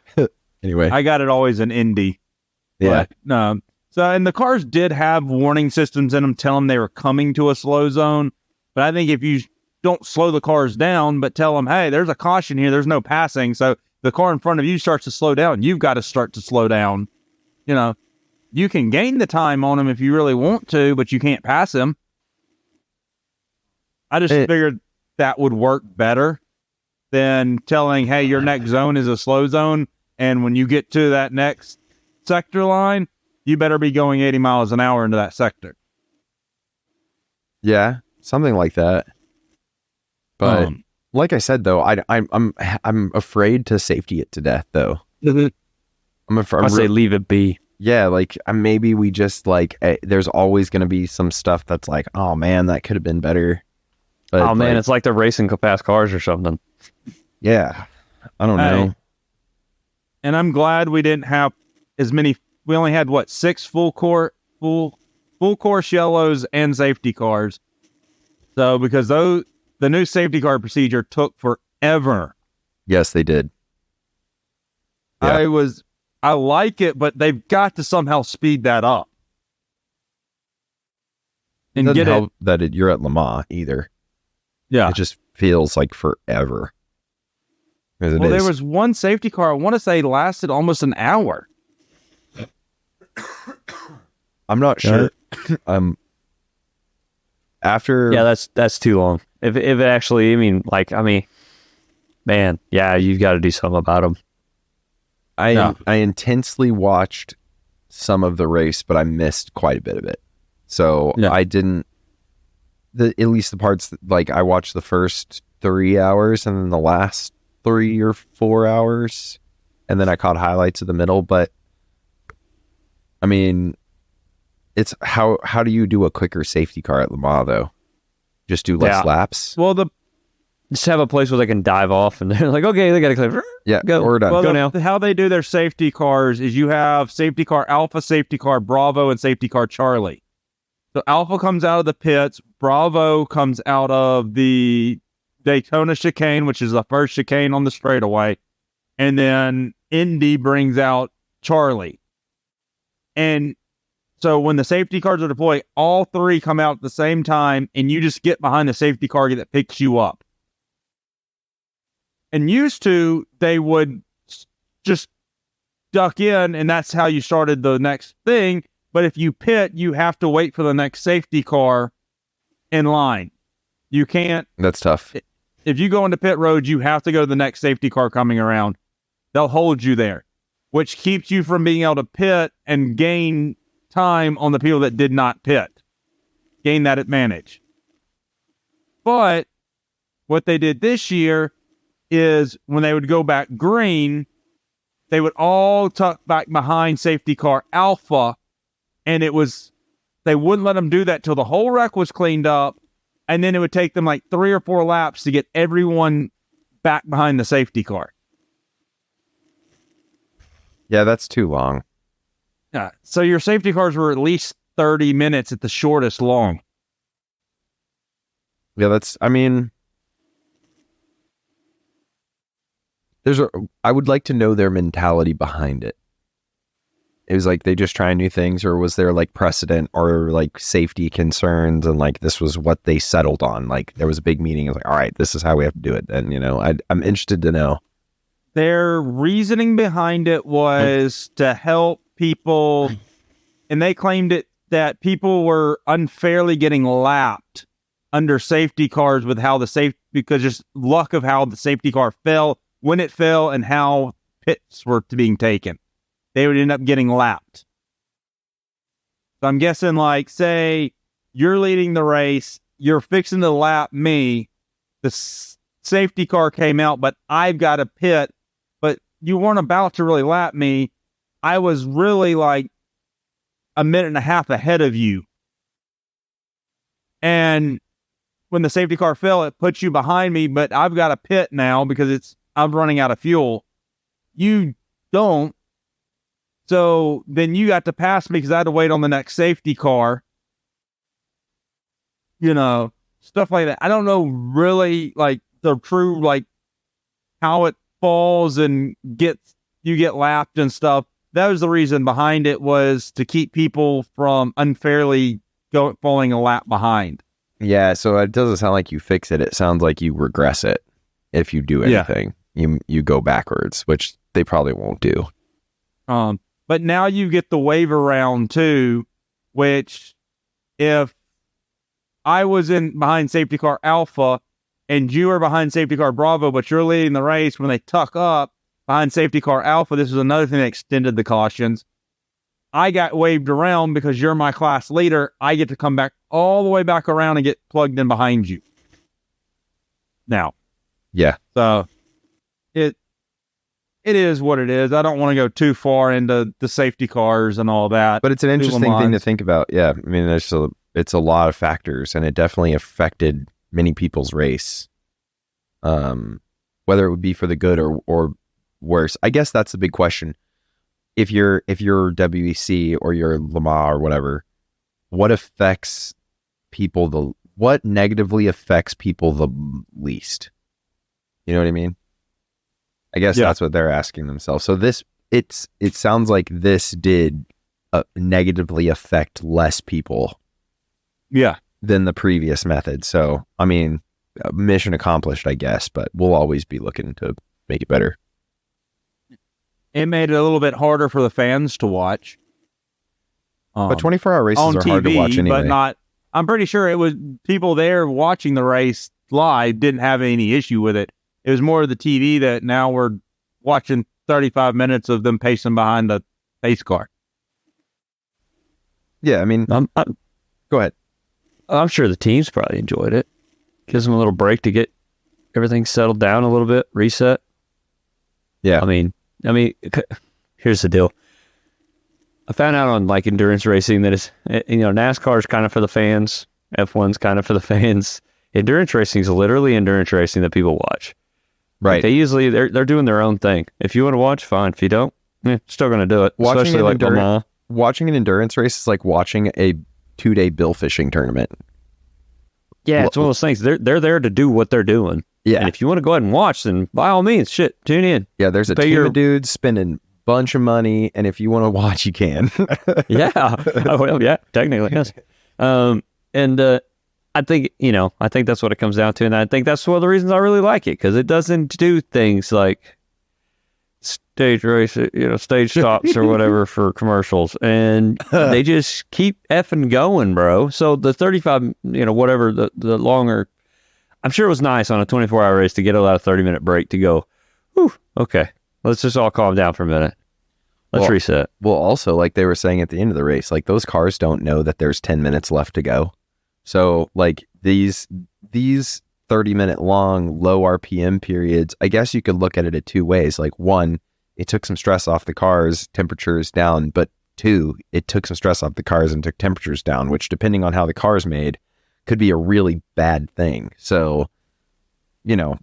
Anyway, I got it always in Indy. Yeah. But, so, and the cars did have warning systems in them telling them they were coming to a slow zone. But I think if you don't slow the cars down, but tell them, hey, there's a caution here, there's no passing. So the car in front of you starts to slow down. You've got to start to slow down. You know, you can gain the time on them if you really want to, but you can't pass them. I just figured that would work better than telling, hey, your next zone is a slow zone, and when you get to that next sector line, you better be going 80 miles an hour into that sector. Yeah, something like that. But like I said, though, I'm afraid to safety it to death, though. I say leave it be. Yeah, like, maybe we just, like, there's always going to be some stuff that's like, oh man, that could have been better. But, oh man, it's like they're racing fast cars or something. Yeah, I don't know. And I'm glad we didn't have as many. We only had 6 full course yellows and safety cars. So because the new safety car procedure took forever. Yes, they did. Yeah. I like it, but they've got to somehow speed that up. And it doesn't help that you're at Le Mans either. Yeah. It just feels like forever. There was one safety car, I want to say, lasted almost an hour. I'm not sure. After... Yeah, that's too long. If it actually, man, yeah, you've got to do something about them. I intensely watched some of the race, but I missed quite a bit of it. So I didn't... at least the parts, like, I watched the first 3 hours and then the last 3 or 4 hours, and then I caught highlights of the middle. But I mean, it's how do you do a quicker safety car at Le Mans, though? Just do less laps? Well, just have a place where they can dive off, and they're like, okay, they got to clear. Yeah, go. we're done. Well, Go now. how they do their safety cars is you have safety car Alpha, safety car Bravo, and safety car Charlie. So Alpha comes out of the pits, Bravo comes out of the Daytona chicane, which is the first chicane on the straightaway, and then Indy brings out Charlie. And so when the safety cars are deployed, all three come out at the same time, and you just get behind the safety car that picks you up. And used to, they would just duck in, and that's how you started the next thing. But if you pit, you have to wait for the next safety car in line. You can't. That's tough. If you go into pit road, you have to go to the next safety car coming around. They'll hold you there, which keeps you from being able to pit and gain time on the people that did not pit. Gain that advantage. But what they did this year is when they would go back green, they would all tuck back behind safety car Alpha, and they wouldn't let them do that till the whole wreck was cleaned up, and then it would take them like 3 or 4 laps to get everyone back behind the safety car. Yeah, that's too long. Yeah. So your safety cars were at least 30 minutes at the shortest long. Yeah, I would like to know their mentality behind it. It was like they just try new things, or was there like precedent or like safety concerns, and like this was what they settled on? Like there was a big meeting. It was like, all right, this is how we have to do it. Then I'm interested to know. Their reasoning behind it was to help people, and they claimed it that people were unfairly getting lapped under safety cars with how because just luck of how the safety car fell, when it fell, and how pits were being taken. They would end up getting lapped. So I'm guessing, like, say you're leading the race, you're fixing to lap me, the safety car came out, but I've got a pit, but you weren't about to really lap me. I was really like a minute and a half ahead of you. And when the safety car fell, it puts you behind me, but I've got a pit now because I'm running out of fuel. You don't. So then you got to pass me because I had to wait on the next safety car. Stuff like that. I don't know really like the true, like how it falls and you get lapped and stuff. That was the reason behind it, was to keep people from unfairly falling a lap behind. Yeah, so it doesn't sound like you fix it. It sounds like you regress it. If you do anything, you go backwards, which they probably won't do. But now you get the wave around too, which if I was behind safety car Alpha and you are behind safety car Bravo, but you're leading the race, when they tuck up behind safety car Alpha, this is another thing that extended the cautions. I got waved around because you're my class leader. I get to come back all the way back around and get plugged in behind you. Now. Yeah. So it is what it is. I don't want to go too far into the safety cars and all that. But it's an interesting thing to think about. Yeah. I mean, it's a lot of factors, and it definitely affected many people's race. Whether it would be for the good or worse. I guess that's the big question. If you're WEC or you're Lamar or whatever, what negatively affects people the least? You know what I mean? I guess that's what they're asking themselves. So it sounds like this did negatively affect less people than the previous method. So, I mean, mission accomplished, I guess, but we'll always be looking to make it better. It made it a little bit harder for the fans to watch. But 24-hour races on are TV, hard to watch anyway. But not. I'm pretty sure it was people there watching the race live didn't have any issue with it. It was more of the TV that now we're watching 35 minutes of them pacing behind the pace car. Yeah, I mean, go ahead. I'm sure the teams probably enjoyed it. Gives them a little break to get everything settled down a little bit, reset. Yeah. I mean, here's the deal. I found out on like endurance racing that NASCAR is kind of for the fans. F1's kind of for the fans. endurance racing is literally endurance racing that people watch. Right. Like, they usually they're doing their own thing. If you want to watch, fine. If you don't, still going to do it. Especially like Lamar. Watching an endurance race is like watching a 2-day bill fishing tournament. Yeah, it's one of those things. They're there to do what they're doing. Yeah. And if you want to go ahead and watch, then by all means, tune in. Yeah, there's a team of dudes spending a bunch of money, and if you want to watch, you can. Yeah. Oh, well, yeah, technically, yes. I think, that's what it comes down to. And I think that's one of the reasons I really like it, because it doesn't do things like stage race, stage stops or whatever for commercials. And they just keep effing going, bro. So the 35, whatever, the longer, I'm sure it was nice on a 24-hour race to get a 30-minute break to go, whew, okay, let's just all calm down for a minute. Let's reset. Well, also, like they were saying at the end of the race, like those cars don't know that there's 10 minutes left to go. So like these 30-minute long low RPM periods, I guess you could look at it 2 ways. Like, one, it took some stress off the cars, temperatures down, but 2, it took some stress off the cars and took temperatures down, which, depending on how the car's made, could be a really bad thing. So,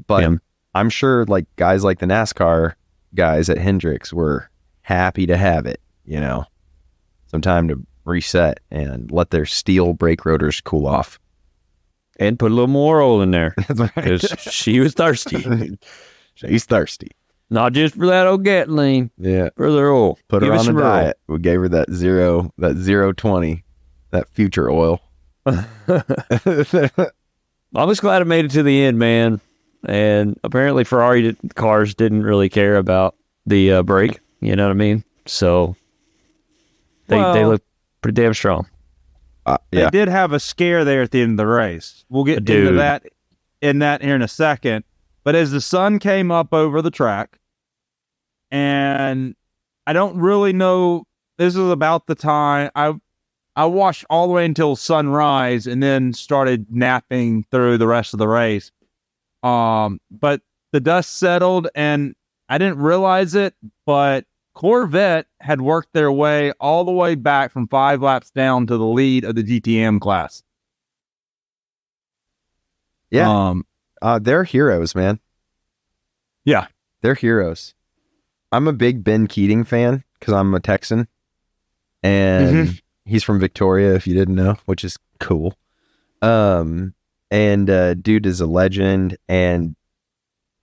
but I'm sure like guys like the NASCAR guys at Hendricks were happy to have it, some time to reset and let their steel brake rotors cool off. And put a little more oil in there. That's right. Because she was thirsty. She's thirsty. Not just for that old gasoline. Yeah. For their oil. Put her on a diet. We gave her that 020, that future oil. I was glad it made it to the end, man. And apparently Ferrari cars didn't really care about the brake. You know what I mean? So they look pretty damn strong. They did have a scare there at the end of the race. We'll get into that here in a second. But as the sun came up over the track, and I don't really know, this is about the time I watched all the way until sunrise and then started napping through the rest of the race. But the dust settled and I didn't realize it, but Corvette had worked their way all the way back from 5 laps down to the lead of the GTM class. Yeah. They're heroes, man. Yeah. They're heroes. I'm a big Ben Keating fan because I'm a Texan. And he's from Victoria, if you didn't know, which is cool. And dude is a legend. And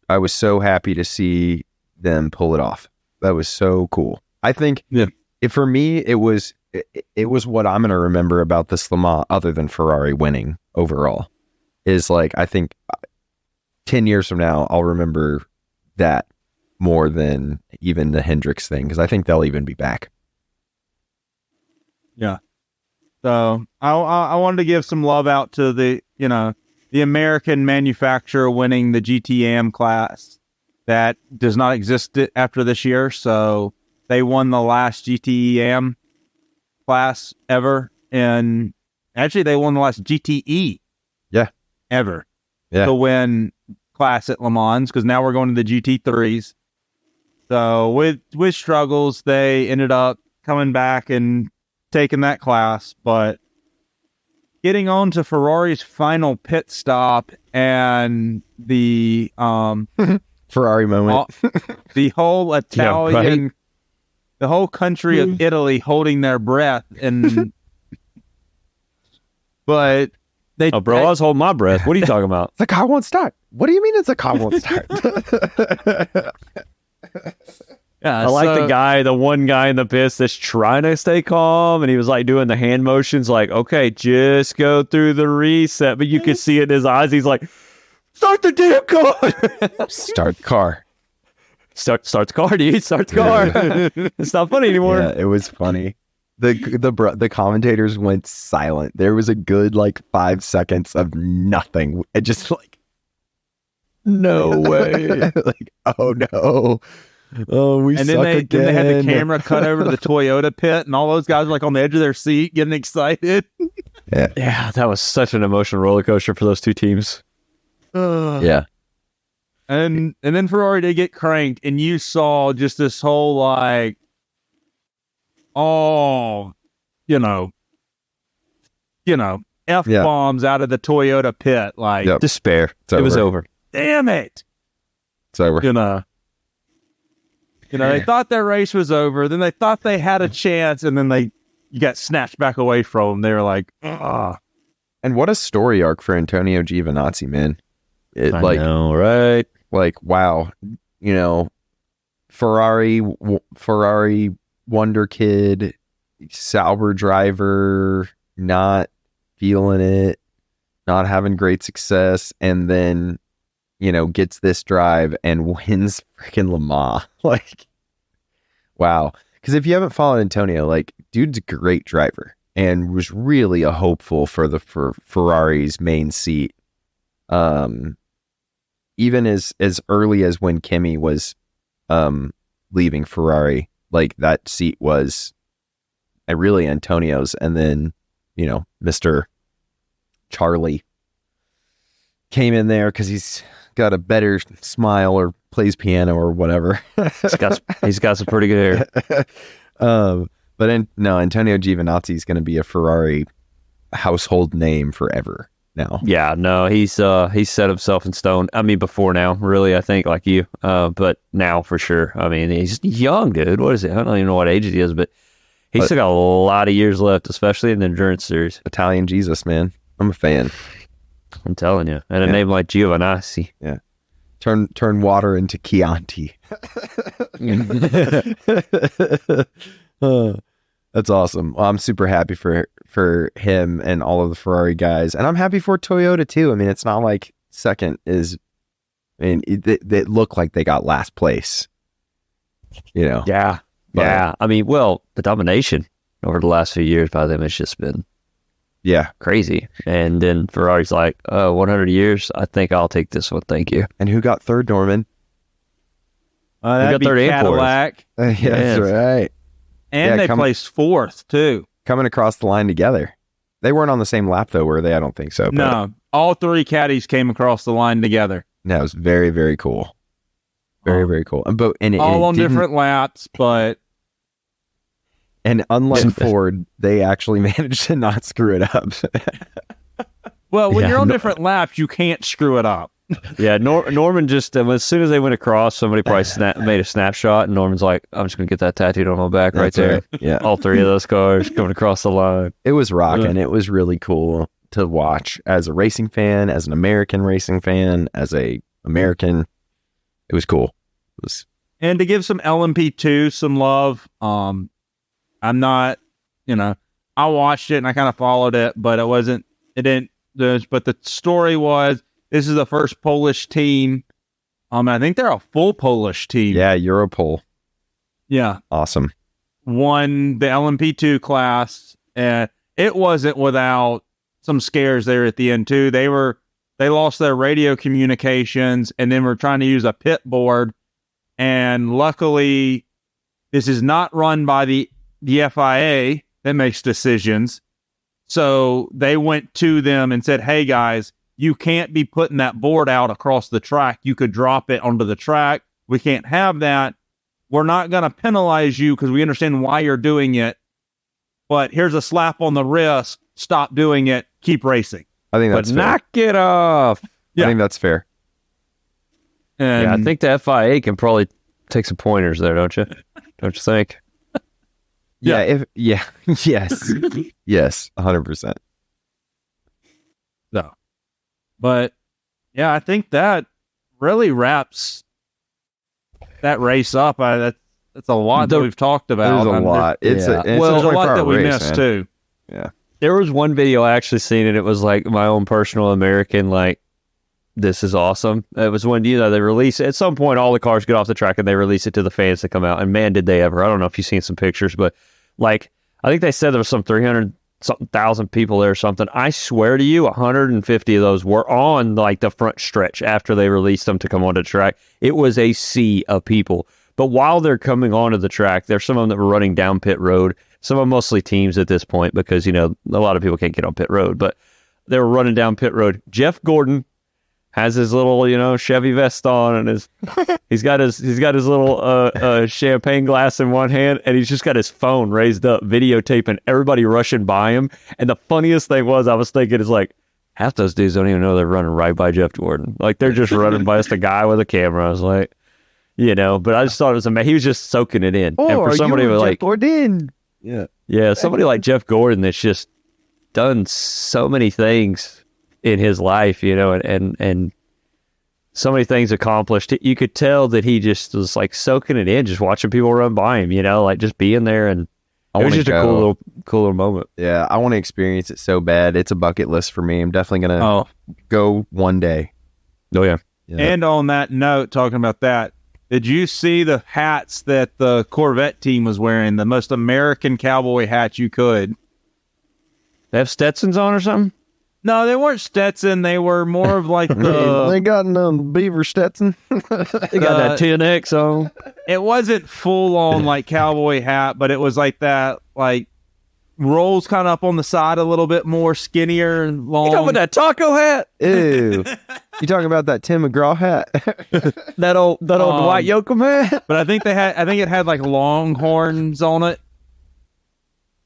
I was so happy to see them pull it off. That was so cool. I think for me, it was what I'm going to remember about this Le Mans, other than Ferrari winning overall, is like, I think 10 years from now, I'll remember that more than even the Hendricks thing, because I think they'll even be back. Yeah. So I wanted to give some love out to the American manufacturer winning the GTM class that does not exist after this year. So they won the last GTM class ever. And actually they won the last GTE ever to win class at Le Mans, because now we're going to the GT3s. So with struggles, they ended up coming back and taking that class. But getting on to Ferrari's final pit stop and the Ferrari moment. The whole Italian, the whole country of Italy holding their breath. And but they... Oh, bro, I was holding my breath. What are you talking about? The car won't start. What do you mean it's a car won't start? Yeah, I like the one guy in the pits that's trying to stay calm, and he was like doing the hand motions like, okay, just go through the reset. But you could see it in his eyes. He's like, start the damn car. Start the car. Start the car, dude. Start the car. It's not funny anymore. Yeah, it was funny. The commentators went silent. There was a good 5 seconds of nothing. It just no way. Oh no. Oh, we and suck then again. They had the camera cut over to the Toyota pit, and all those guys were on the edge of their seat, getting excited. Yeah, that was such an emotional roller coaster for those two teams. Yeah. And then Ferrari did get cranked, and you saw just this whole F-bombs out of the Toyota pit. Like, Yep. Despair. It was over. damn it. It's over. You know, they thought their race was over. Then they thought they had a chance, and then you got snatched back away from them. They were like, ah. And what a story arc for Antonio Giovinazzi, man. I know, right? Like, wow. You know, Ferrari wonder kid, Sauber driver, not feeling it, not having great success, and then, you know, gets this drive and wins freaking Le Mans. Like, wow. Because if you haven't followed Antonio, like, dude's a great driver and was really a hopeful for Ferrari's main seat. Even as early as when Kimi was leaving Ferrari, like, that seat was really Antonio's. And then, you know, Mr. Charlie came in there because he's got a better smile or plays piano or whatever. he's got some pretty good hair. Antonio Giovinazzi is going to be a Ferrari household name forever now. Yeah, no, he's set himself in stone. I mean, before now, really, I think, like you, but now for sure. I mean, he's young, dude. What is it? I don't even know what age he is, but he's still got a lot of years left, especially in the endurance series. Italian Jesus, man. I'm a fan. I'm telling you. And a name like Giovinazzi. Yeah. Turn water into Chianti. That's awesome. Well, I'm super happy for him and all of the Ferrari guys. And I'm happy for Toyota too. I mean, it's not like second is, I mean, they look like they got last place. You know? Yeah. Yeah. I mean, well, the domination over the last few years by them has just been crazy. And then Ferrari's like, 100 years, I think I'll take this one. Thank you. And who got third, Norman? That'd be Cadillac. That's right. And they placed fourth, too. Coming across the line together. They weren't on the same lap, though, were they? I don't think so. No. All three caddies came across the line together. That was very, very cool. Very, very cool. All on different laps, but... And unlike Ford, they actually managed to not screw it up. Well, when you're on different laps, you can't screw it up. Yeah, Norman just, as soon as they went across, somebody probably made a snapshot, and Norman's like, I'm just going to get that tattooed on my back right there. Right. Yeah. All three of those cars coming across the line. It was rocking. It was really cool to watch as a racing fan, as an American racing fan, as a American. It was cool. And to give some LMP2 some love, I'm not, I watched it and I kind of followed it, but but the story was, this is the first Polish team. I think they're a full Polish team. Yeah, Europol. Yeah. Awesome. Won the LMP2 class, and it wasn't without some scares there at the end too. They lost their radio communications and then were trying to use a pit board. And luckily, this is not run by the FIA that makes decisions. So they went to them and said, hey guys, you can't be putting that board out across the track. You could drop it onto the track. We can't have that. We're not going to penalize you because we understand why you're doing it. But here's a slap on the wrist. Stop doing it. Keep racing. I think that's fair. Knock it off. Yeah. I think that's fair. And I think the FIA can probably take some pointers there, don't you? Don't you think? Yes. Yes, 100%. So, but yeah, I think that really wraps that race up. That's a lot that we've talked about. There's a lot. There's a lot that we missed too. Yeah. There was one video I actually seen, and it was like my own personal American, like, this is awesome. It was when, they release, at some point, all the cars get off the track and they release it to the fans to come out. And man, did they ever. I don't know if you've seen some pictures, but like, I think they said there was some 300,000 people there or something. I swear to you, 150 of those were on like the front stretch after they released them to come onto the track. It was a sea of people. But while they're coming onto the track, there's some of them that were running down pit road. Some of them mostly teams at this point because, a lot of people can't get on pit road. But they were running down pit road. Jeff Gordon has his little, Chevy vest on, and he's got his little champagne glass in one hand, and he's just got his phone raised up, videotaping everybody rushing by him. And the funniest thing was, I was thinking, is like, half those dudes don't even know they're running right by Jeff Gordon. Like, they're just running by just a guy with a camera. I was like, but I just thought it was amazing. He was just soaking it in. Oh, and for somebody with Jeff Gordon. Yeah, somebody like Jeff Gordon that's just done so many things in his life, and so many things accomplished. You could tell that he just was like soaking it in, just watching people run by him, like just being there, and it was just a cool little moment. Yeah, I want to experience it so bad. It's a bucket list for me. I'm definitely gonna go one day. Oh yeah. And on that note, talking about that, did you see the hats that the Corvette team was wearing? The most American cowboy hats you could. They have Stetsons on or something? No, they weren't Stetson. They were more of like the... They got beaver Stetson. They got that 10X on. It wasn't full on like cowboy hat, but it was like that, like rolls kind of up on the side a little bit more, skinnier and long. You talking about that taco hat? Ew. You talking about that Tim McGraw hat? that old Dwight Yoakam hat? But I think it had like long horns on it.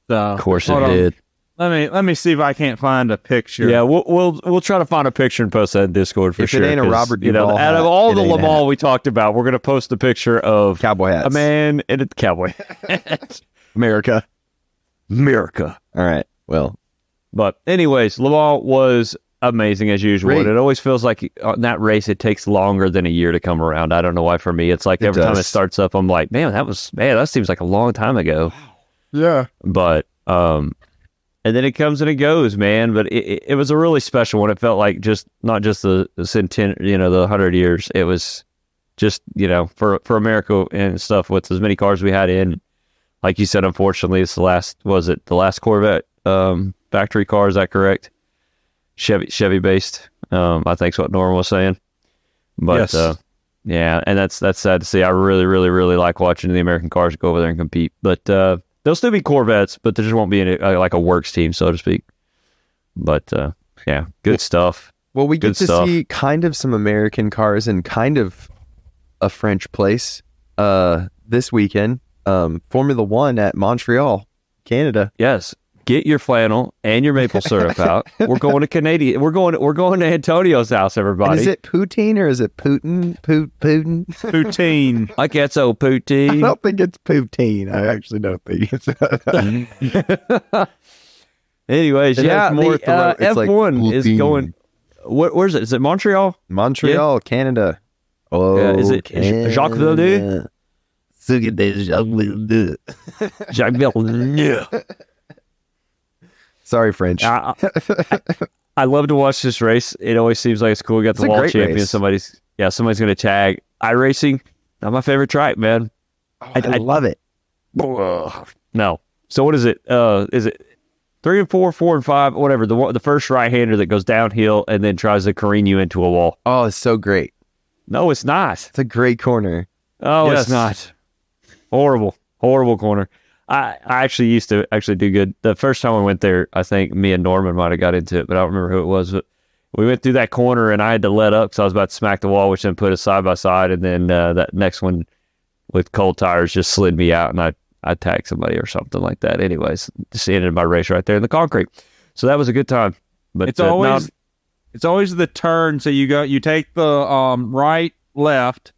So, of course it did. Let me see if I can't find a picture. Yeah, we'll try to find a picture and post that in Discord for sure. If it ain't a Robert Duvall out of all the Le Mans we talked about, we're gonna post a picture of cowboy hats. A man in a cowboy hat. America. All right. Well, but anyways, Le Mans was amazing as usual. And it always feels like on that race it takes longer than a year to come around. I don't know why. For me, it's like every time it starts up, I'm like, that seems like a long time ago. Yeah. But and then it comes and it goes, man. But it was a really special one. It felt like not just the centenary, the 100 years. It was just, for America and stuff with as many cars we had in. Like you said, unfortunately, it's the last Corvette factory car? Is that correct? Chevy based. I think is what Norman was saying. But yes. Yeah, and that's sad to see. I really, really, really like watching the American cars go over there and compete. But they'll still be Corvettes, but there just won't be like a works team, so to speak. But yeah, good stuff. Well, we get to see kind of some American cars in kind of a French place this weekend. Formula One at Montreal, Canada. Yes. Get your flannel and your maple syrup out. We're going to Canadian. We're going to Antonio's house, everybody. And is it poutine or is it Putin? Poutine. I guess so, poutine. I don't think it's poutine. I actually don't think it's. Anyways, yeah, the F1 is going. Where's it? Is it Montreal? Montreal, Canada. Oh, yeah, is it Jacques Villeneuve? Jacques Villeneuve. Sorry, French. I love to watch this race. It always seems like it's cool. We got the wall champion. Race. Somebody's going to tag. iRacing, not my favorite track, man. Oh, I love it. No. So what is it? Is it 3 and 4, 4 and 5, whatever? The first right-hander that goes downhill and then tries to careen you into a wall. Oh, it's so great. No, it's not. It's a great corner. Oh, yes. It's not. Horrible corner. I actually used to do good. The first time I went there, I think me and Norman might have got into it, but I don't remember who it was. But we went through that corner, and I had to let up because I was about to smack the wall, which then put us side by side. And then that next one with cold tires just slid me out, and I tagged somebody or something like that. Anyways, just ended my race right there in the concrete. So that was a good time. But it's always the turn. So you take the right, left,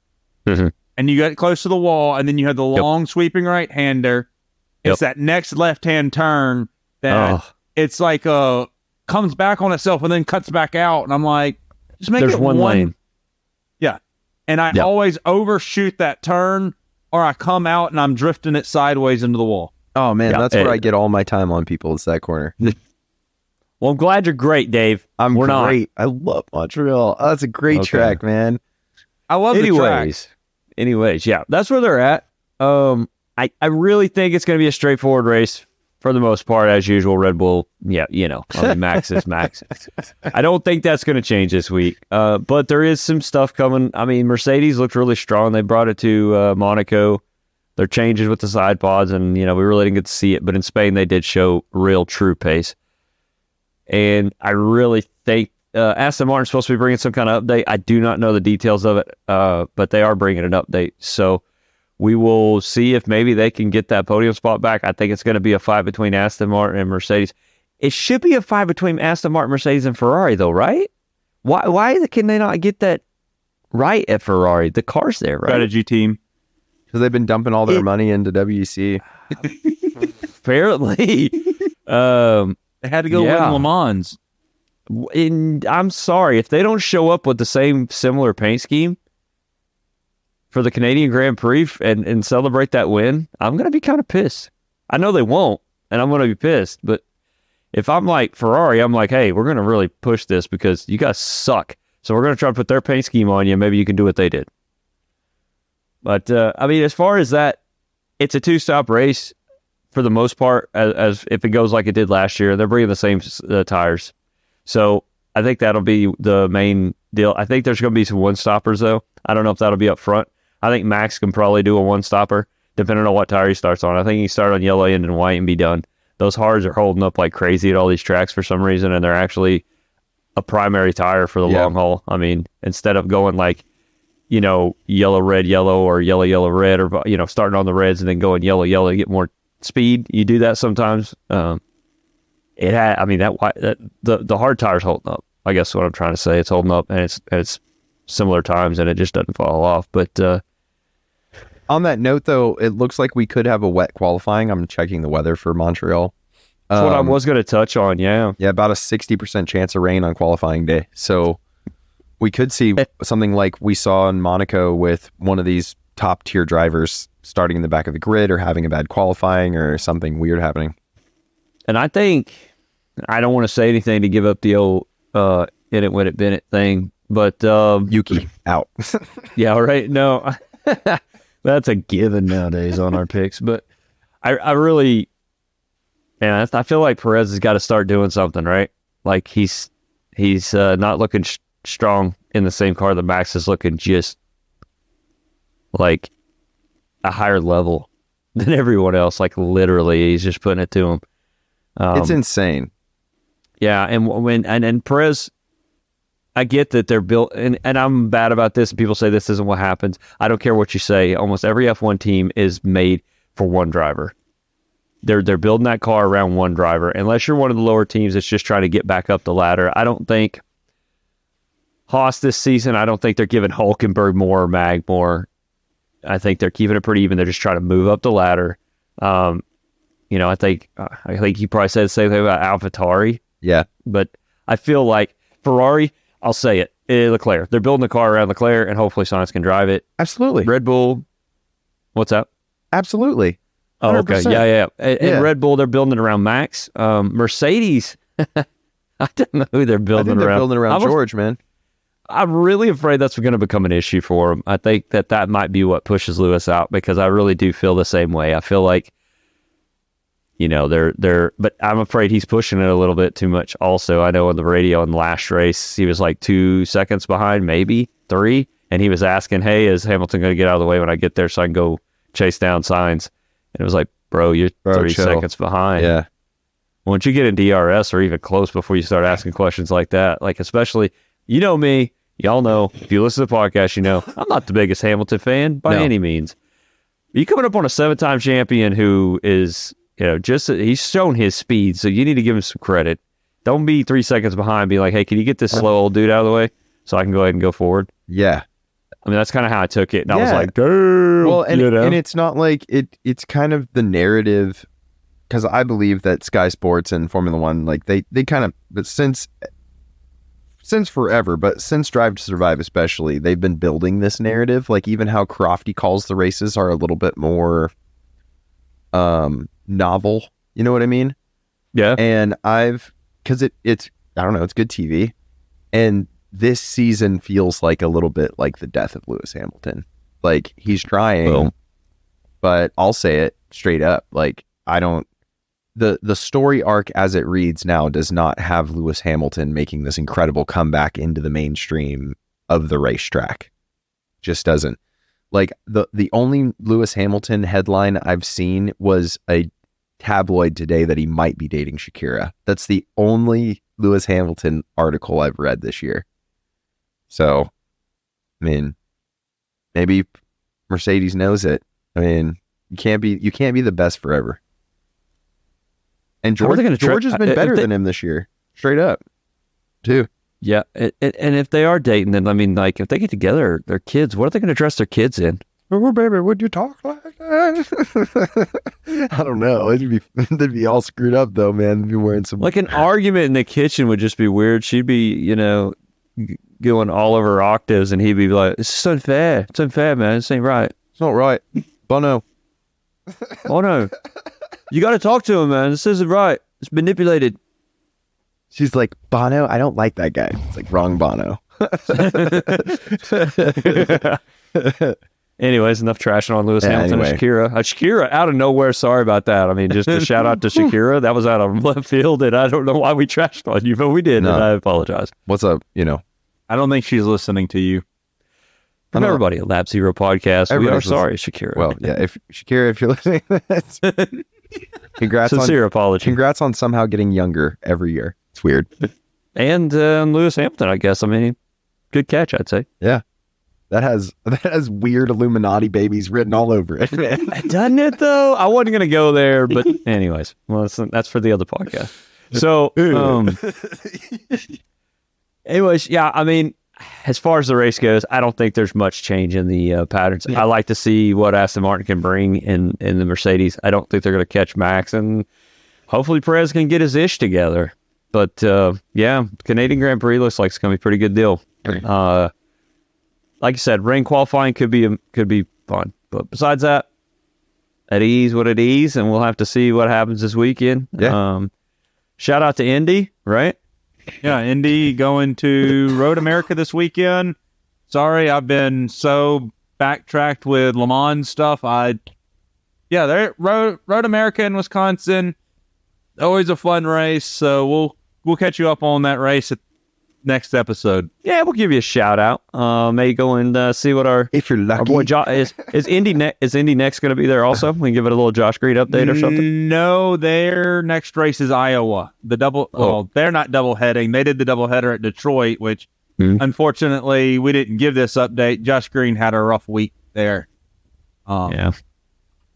and you get close to the wall, and then you have the long sweeping right-hander. It's that next left-hand turn that it's like comes back on itself and then cuts back out. And I'm like, just make it one lane. Yeah. And I always overshoot that turn or I come out and I'm drifting it sideways into the wall. Oh, man, that's where I get all my time on people. It's that corner. Well, I'm glad you're great, Dave. We're great. I love Montreal. Oh, that's a great track, man. I love the track. Anyways, yeah, that's where they're at. I really think it's going to be a straightforward race for the most part, as usual. Red Bull, Max is Max. I don't think that's going to change this week, but there is some stuff coming. I mean, Mercedes looked really strong. They brought it to Monaco. Their changes with the side pods, and we really didn't get to see it, but in Spain they did show real true pace. And I really think Aston Martin's supposed to be bringing some kind of update. I do not know the details of it, but they are bringing an update. So we will see if maybe they can get that podium spot back. I think it's going to be a fight between Aston Martin and Mercedes. It should be a fight between Aston Martin, Mercedes, and Ferrari, though, right? Why can they not get that right at Ferrari? The car's there, right? Strategy team. Because they've been dumping all their money into WEC. Apparently. They had to go win Le Mans. And I'm sorry, if they don't show up with the same similar paint scheme for the Canadian Grand Prix and celebrate that win, I'm going to be kind of pissed. I know they won't, and I'm going to be pissed, but if I'm like Ferrari, I'm like, hey, we're going to really push this because you guys suck. So we're going to try to put their paint scheme on you. Maybe you can do what they did. But, I mean, as far as that, it's a two-stop race for the most part, as if it goes like it did last year. They're bringing the same tires. So I think that'll be the main deal. I think there's going to be some one-stoppers, though. I don't know if that'll be up front. I think Max can probably do a one-stopper, depending on what tire he starts on. I think he can start on yellow and white and be done. Those hards are holding up like crazy at all these tracks for some reason, and they're actually a primary tire for the long haul. I mean, instead of going like, yellow, red, yellow, or yellow, yellow, red, or, starting on the reds and then going yellow, yellow to get more speed. You do that sometimes. The hard tire's holding up. I guess what I'm trying to say. It's holding up, and it's similar times, and it just doesn't fall off. But on that note, though, it looks like we could have a wet qualifying. I'm checking the weather for Montreal. That's what I was going to touch on, yeah. Yeah, about a 60% chance of rain on qualifying day. So we could see something like we saw in Monaco with one of these top-tier drivers starting in the back of the grid or having a bad qualifying or something weird happening. And I think, I don't want to say anything to give up the old in it, win it, Bennett thing, but... Yuki, out. Yeah, right? No. That's a given nowadays on our picks, but I really, man, I feel like Perez has got to start doing something, right? Like he's not looking strong in the same car that Max is looking just like a higher level than everyone else. Like literally, he's just putting it to him. It's insane. Yeah, and Perez, I get that they're built, and I'm bad about this, and people say this isn't what happens. I don't care what you say. Almost every F1 team is made for one driver. They're building that car around one driver. Unless you're one of the lower teams that's just trying to get back up the ladder. I don't think Haas this season, I don't think they're giving Hulkenberg more or Mag more. I think they're keeping it pretty even. They're just trying to move up the ladder. I think you probably said the same thing about AlphaTauri. Yeah. But I feel like Ferrari, I'll say it, Leclerc. They're building the car around Leclerc, and hopefully Sainz can drive it. Absolutely. Red Bull, what's up? Absolutely. 100%. Oh, okay. Yeah. And Red Bull, they're building it around Max. Mercedes, I don't know who they're building They're around. building around George, man. I'm really afraid that's going to become an issue for them. I think that might be what pushes Lewis out, because I really do feel the same way. I feel like, but I'm afraid he's pushing it a little bit too much also. I know on the radio in the last race, he was like 2 seconds behind, maybe 3. And he was asking, hey, is Hamilton going to get out of the way when I get there so I can go chase down Sainz? And it was like, bro, you're 3 chill. seconds behind. Yeah. Once you get in DRS or even close before you start asking questions like that, like especially, me, y'all know, if you listen to the podcast, I'm not the biggest Hamilton fan by any means. You coming up on a 7-time champion who is... he's shown his speed, so you need to give him some credit. Don't be 3 seconds behind. Be like, hey, can you get this slow old dude out of the way so I can go ahead and go forward? Yeah. I mean, that's kind of how I took it, and I was like, damn. Well, and it's not like it's kind of the narrative, because I believe that Sky Sports and Formula One, like they kind of, but since forever, but since Drive to Survive especially, they've been building this narrative. Like even how Crofty calls the races are a little bit more novel, you know what I mean? Yeah. And because it's I don't know, it's good TV, and this season feels like a little bit like the death of Lewis Hamilton. Like he's trying, but I'll say it straight up, like the story arc as it reads now does not have Lewis Hamilton making this incredible comeback into the mainstream of the racetrack. Just doesn't. Like the only Lewis Hamilton headline I've seen was a tabloid today that he might be dating Shakira. That's the only Lewis Hamilton article I've read this year. So, I mean, maybe Mercedes knows it. I mean, you can't be the best forever. And George has been better than him this year, straight up, too. Yeah, and if they are dating, then I mean, like, if they get together, their kids, what are they going to dress their kids in? Oh, baby, would you talk like that? I don't know. They'd be all screwed up, though, man. They'd be wearing some... Like, an argument in the kitchen would just be weird. She'd be, going all over octaves, and he'd be like, "It's unfair. It's unfair, man. This ain't right. It's not right. Bono. Bono. You got to talk to him, man. This isn't right. It's manipulated." She's like, "Bono? I don't like that guy." It's like, wrong Bono. Anyways, enough trashing on Lewis Hamilton and Shakira. Shakira, out of nowhere, sorry about that. I mean, just a shout out to Shakira. That was out of left field, and I don't know why we trashed on you, but we did, and I apologize. What's up, I don't think she's listening to you. From everybody at Lab Zero Podcast, we are sorry, Shakira. Well, yeah, if you're listening to this, sincere apology. Congrats on somehow getting younger every year. It's weird. And Lewis Hamilton, I guess. I mean, good catch, I'd say. Yeah. That has weird Illuminati babies written all over it. Doesn't it, though? I wasn't going to go there, but anyways. Well, that's for the other podcast. So, anyways, yeah, I mean, as far as the race goes, I don't think there's much change in the patterns. I like to see what Aston Martin can bring in the Mercedes. I don't think they're going to catch Max, and hopefully Perez can get his ish together. But, yeah, Canadian Grand Prix looks like it's going to be a pretty good deal. Like I said, rain qualifying could be fun. But besides that, at ease what it is, and we'll have to see what happens this weekend. Yeah. Shout out to Indy, right? Yeah, Indy going to Road America this weekend. Sorry, I've been so backtracked with Le Mans stuff. They're Road America in Wisconsin. Always a fun race. So we'll catch you up on that race at next episode. Yeah, we'll give you a shout out. Maybe go and see what if you're lucky. Our boy is Indy is Indy next going to be there also? We can give it a little Josh Green update or something. No, their next race is Iowa. They're not double heading. They did the double header at Detroit, which unfortunately we didn't give this update. Josh Green had a rough week there. Yeah.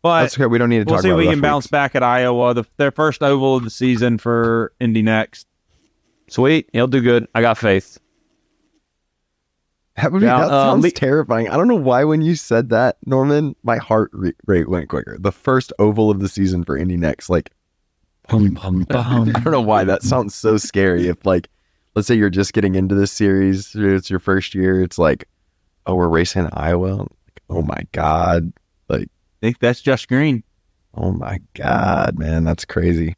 But that's okay. We don't need to talk about it. We'll see if we can bounce back at Iowa. Their first oval of the season for Indy next. Sweet. He'll do good. I got faith. That sounds terrifying. I don't know why when you said that, Norman, my heart rate went quicker. The first oval of the season for Indy next. Like, bum, bum, bum. I don't know why that sounds so scary. If, like, let's say you're just getting into this series, it's your first year, it's like, oh, we're racing in Iowa. Like, oh my God. Like, I think that's Josh Green. Oh my God, man. That's crazy.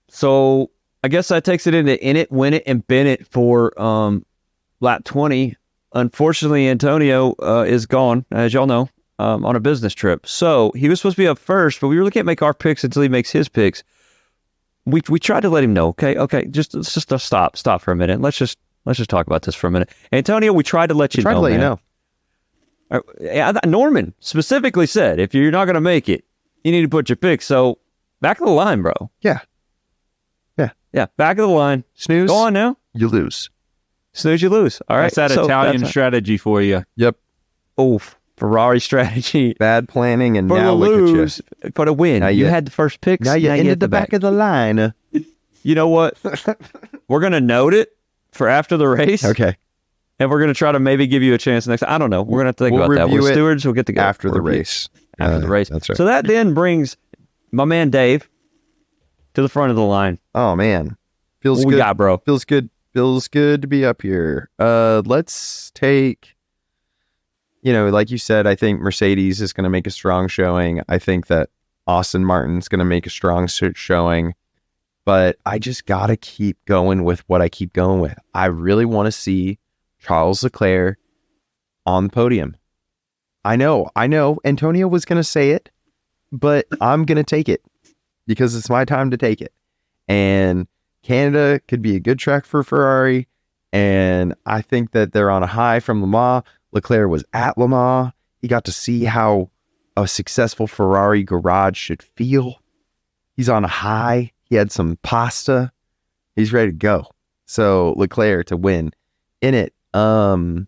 So I guess that takes it into In It, Win It, and Bin It for lap 20. Unfortunately, Antonio is gone, as y'all know, on a business trip. So he was supposed to be up first, but we really can't make our picks until he makes his picks. We tried to let him know. Okay, just stop for a minute. Let's just talk about this for a minute. Antonio, we tried to let you know. Norman specifically said, if you're not going to make it, you need to put your picks. So back of the line, bro. Yeah, back of the line. Snooze. Go on now. You lose. Snooze, you lose. All right. That's that Italian strategy for you. Yep. Oh, Ferrari strategy. Bad planning, and for now the lose, look at you. for the win. You had the first picks. Now you ended the back of the line. You know what? We're going to note it for after the race. Okay. And we're going to try to maybe give you a chance next time. I don't know. We're going to have to think about that. We're stewards. We'll get together. After the race. After the race. That's right. So that then brings my man Dave to the front of the line. Oh, man. Feels good. What we got, bro? Feels good. Feels good to be up here. Let's take, like you said, I think Mercedes is going to make a strong showing. I think that Aston Martin's going to make a strong showing. But I just got to keep going with what I keep going with. I really want to see Charles Leclerc on the podium. I know. Antonio was going to say it, but I'm going to take it because it's my time to take it. And Canada could be a good track for Ferrari. And I think that they're on a high from Le Mans. Leclerc was at Le Mans. He got to see how a successful Ferrari garage should feel. He's on a high. He had some pasta. He's ready to go. So Leclerc to win in it. I'll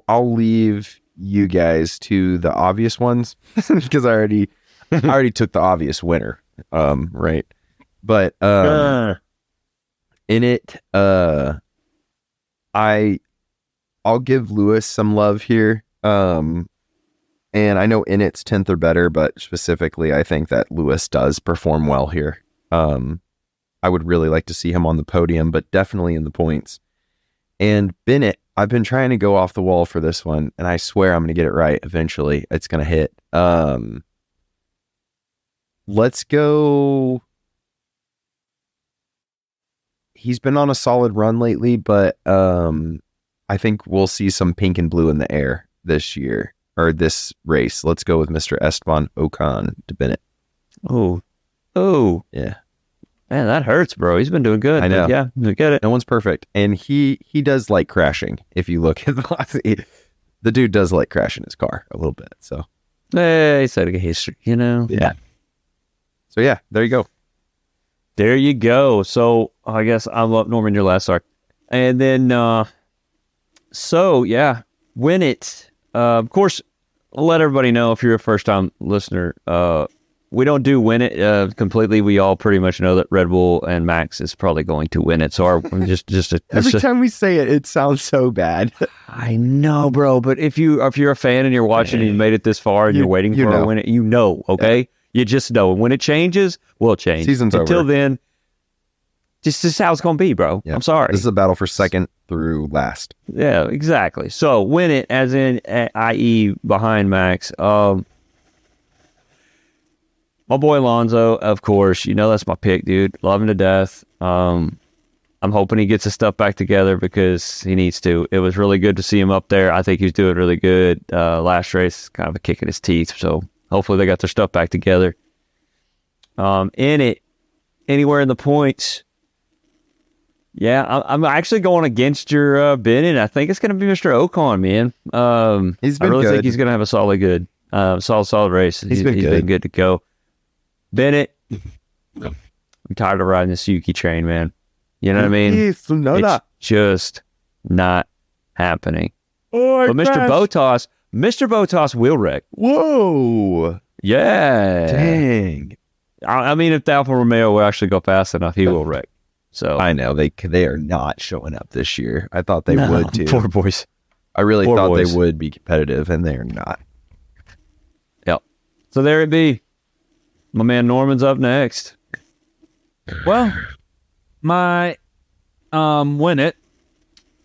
leave you guys to the obvious ones because I already took the obvious winner. Right. But in it, I'll give Lewis some love here. And I know in it's 10th or better, but specifically, I think that Lewis does perform well here. I would really like to see him on the podium, but definitely in the points. And Bennett, I've been trying to go off the wall for this one, and I swear I'm going to get it right eventually. It's going to hit. Let's go. He's been on a solid run lately, but I think we'll see some pink and blue in the air this year, or this race. Let's go with Mr. Esteban Ocon to Bennett. Oh, yeah. Man, that hurts, bro. He's been doing good. I know. Yeah, I get it. No one's perfect, and he does like crashing. If you look at the dude does like crashing his car a little bit. So, Hey, it's like a history, you know. yeah. So yeah, there you go. There you go. So I guess I'm up, Norman. Your last arc, and then so yeah, win it. Of course, I'll let everybody know if you're a first-time listener. We don't do win it completely. We all pretty much know that Red Bull and Max is probably going to win it. So Every time we say it, it sounds so bad. I know, bro. But if you're a fan and you're watching and you made it this far and you're waiting for a win it, okay? Yeah. You just know. When it changes, we'll change. Season's Until over. then, this is how it's going to be, bro. Yeah. I'm sorry. This is a battle for second through last. Yeah, exactly. So win it, as in, i.e., behind Max. My boy Alonso, of course, that's my pick, dude. Love him to death. I'm hoping he gets his stuff back together because he needs to. It was really good to see him up there. I think he's doing really good. Last race, kind of a kick in his teeth. So hopefully they got their stuff back together. In it, anywhere in the points. Yeah, I'm actually going against your Bennett. I think it's going to be Mr. Ocon, man. He's been I really good. think he's going to have a solid race. He's been good to go. Bennett, I'm tired of riding this Yuki train, man. You know what I mean? It's just not happening. Oh, but Mr. Bottas will wreck. Whoa. Yeah. Dang. I mean, if the Alfa Romeo will actually go fast enough, he will wreck. So I know they are not showing up this year. I thought they would too. Poor boys. I really thought they would be competitive, and they're not. Yep. So there it be. My man Norman's up next. Well, my win it,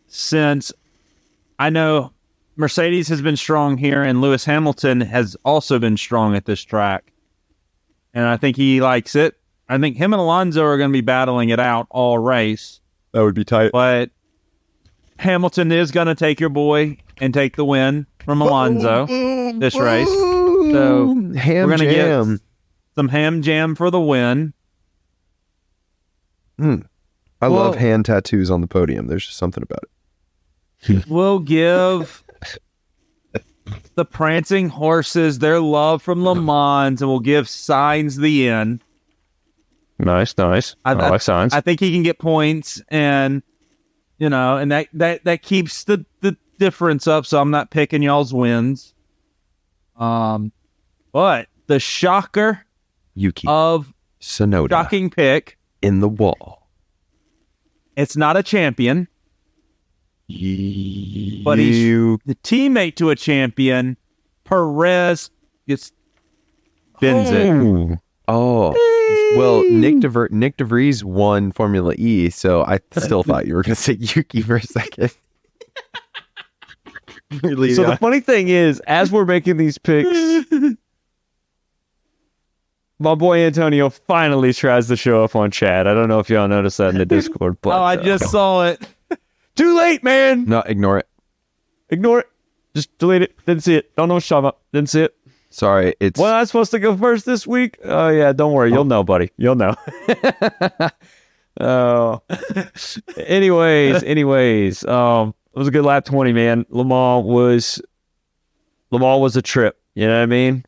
since I know Mercedes has been strong here and Lewis Hamilton has also been strong at this track. And I think he likes it. I think him and Alonso are going to be battling it out all race. That would be tight. But Hamilton is going to take your boy and take the win from Alonso this race. So we're going to get some ham jam for the win. I love hand tattoos on the podium. There's just something about it. We'll give the prancing horses their love from Le Mans, and we'll give Sainz the end. Nice. I like Sainz. I think he can get points, and and that keeps the difference up. So I'm not picking y'all's wins. But the shocker Yuki of Tsunoda shocking pick in the wall. It's not a champion, but he's the teammate to a champion. Perez gets bends it. Oh, well, Nick DeVries won Formula E, so I still thought you were going to say Yuki for a second. So the funny thing is, as we're making these picks, my boy Antonio finally tries to show up on chat. I don't know if y'all noticed that in the Discord. But, I just saw it. Too late, man. No, ignore it. Ignore it. Just delete it. Didn't see it. Don't know what you're talking about. Didn't see it. Sorry, it's... Well, I'm supposed to go first this week? Oh, yeah, don't worry. You'll know, buddy. You'll know. Oh. Anyways. It was a good lap 20, man. Le Mans was a trip. You know what I mean?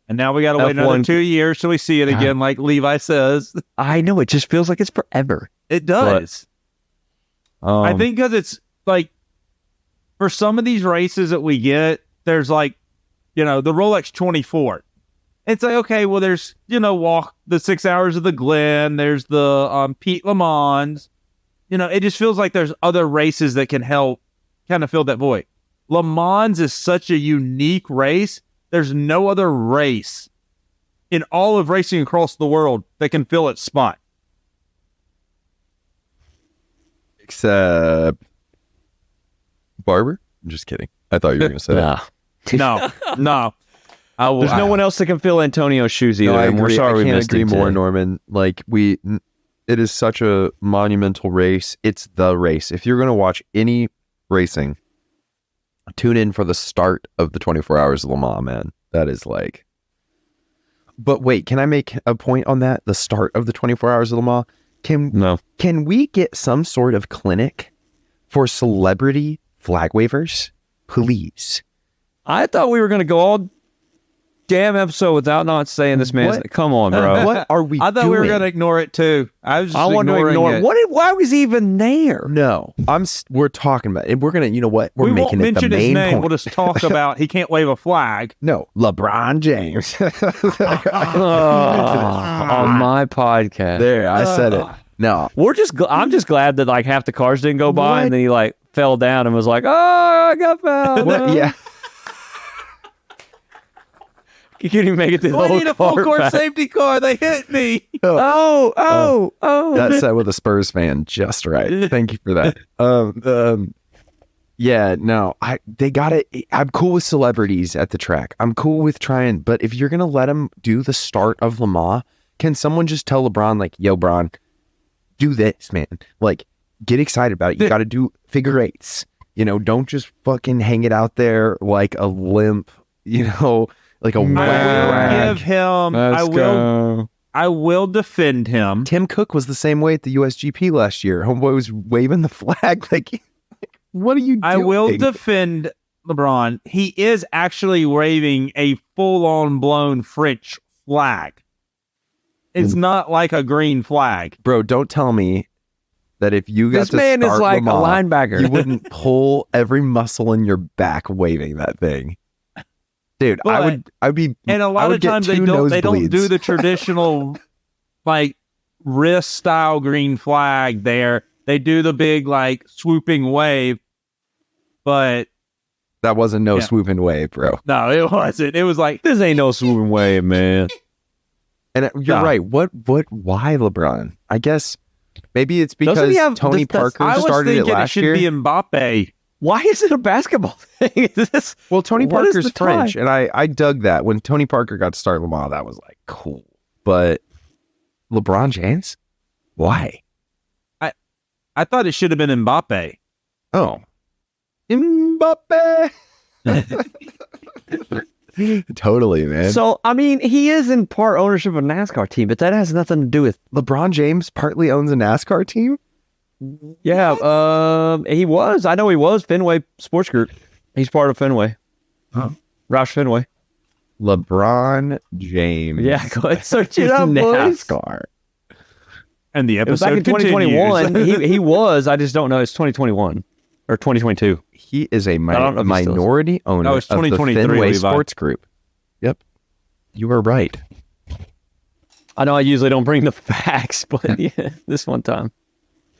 And now we got to wait another F1. 2 years till we see it again, like Levi says. I know, it just feels like it's forever. It does. I Um, think because it's like, for some of these races that we get, there's like, the Rolex 24. It's like, okay, well, there's, walk the 6 hours of the Glen. There's the Pete Le Mans. It just feels like there's other races that can help kind of fill that void. Le Mans is such a unique race. There's no other race in all of racing across the world that can fill its spot. Except Barber? I'm just kidding. I thought you were going to say that. nah. No. There's no one else that can fill Antonio's shoes either. No, I and we're agree. sorry I we can't missed agree it more, today. Norman. It is such a monumental race. It's the race. If you're going to watch any racing, tune in for the start of the 24 Hours of Le Mans, man. That is like... But wait, can I make a point on that? The start of the 24 Hours of Le Mans? No. Can we get some sort of clinic for celebrity flag wavers? Please. I thought we were going to go all damn episode without not saying this man's... What? Come on, bro. What are we I thought doing? we were going to ignore it too. I was just I want to ignoring ignore it. Why was he even there? No, we're talking about it. We're going to, you know what? We're We won't making it the mention his main name. point. We'll just talk about he can't wave a flag. No, LeBron James. On my podcast. There, I said it. No, I'm just glad that like half the cars didn't go by, What? and then he like fell down and was like, "Oh, I got fouled." yeah. You couldn't even make it to the We whole need a full car court back. safety car. They hit me. Oh. That said with a Spurs fan, just right. Thank you for that. Yeah, no, they got it. I'm cool with celebrities at the track. I'm cool with trying, but if you're gonna let them do the start of Le Mans, can someone just tell LeBron like, "Yo, Bron, do this, man. Like, get excited about it. You got to do figure eights. Don't just fucking hang it out there like a limp. Like a I wet will rag." give him. I will defend him. Tim Cook was the same way at the USGP last year. Homeboy was waving the flag like, what are you doing? I will defend LeBron. He is actually waving a full-on blown French flag. It's not like a green flag. Bro, don't tell me that if you got This to man is start like Le a Mans, linebacker. you wouldn't pull every muscle in your back waving that thing. Dude, But- I'd be, And a I lot would of get times they two don't nosebleeds. do the traditional like wrist style green flag there. They do the big like swooping wave. But That wasn't no Yeah. swooping wave, bro. no, it wasn't. It was like This ain't no swooping wave, man. And you're Nah. right. Why LeBron? I guess maybe it's Doesn't because he have- Tony that's- Parker I was started it thinking it last should year. be Mbappe. Why is it a basketball thing? Is this? Well, Tony What is Parker's the tie? French, and I dug that. When Tony Parker got to start Le Mans, that was like cool. But LeBron James? Why? I thought it should have been Mbappe. Oh. Mbappe! Totally, man. So, I mean, he is in part ownership of a NASCAR team, but that has nothing to do with. LeBron James partly owns a NASCAR team? Yeah, he was. I know he was Fenway Sports Group. He's part of Fenway. Oh. Roush Fenway. LeBron James. Yeah, go ahead, search it up, boys. NASCAR. And the It was back episode in 2021. continues. he was. I just don't know. It's 2021 or 2022. He is a I don't know if he still is. minority owner No, it's of the 2023, Fenway Levi. Sports Group. Yep. You were right. I know I usually don't bring the facts, but yeah, this one time.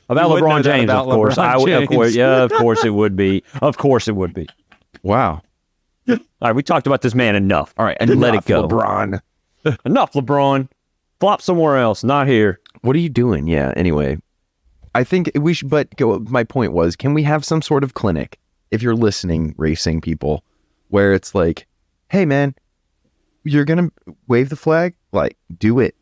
About You would know LeBron that James, about of course. LeBron Of course, James. yeah, of course it would be. Of course it would be. Wow. All right, we talked about this man enough. All right, and let it Enough, go. LeBron. Enough, LeBron. Flop somewhere else, not here. What are you doing? Yeah, anyway. I think we should, my point was, can we have some sort of clinic, if you're listening, racing people, where it's like, hey man, you're going to wave the flag? Like, do it.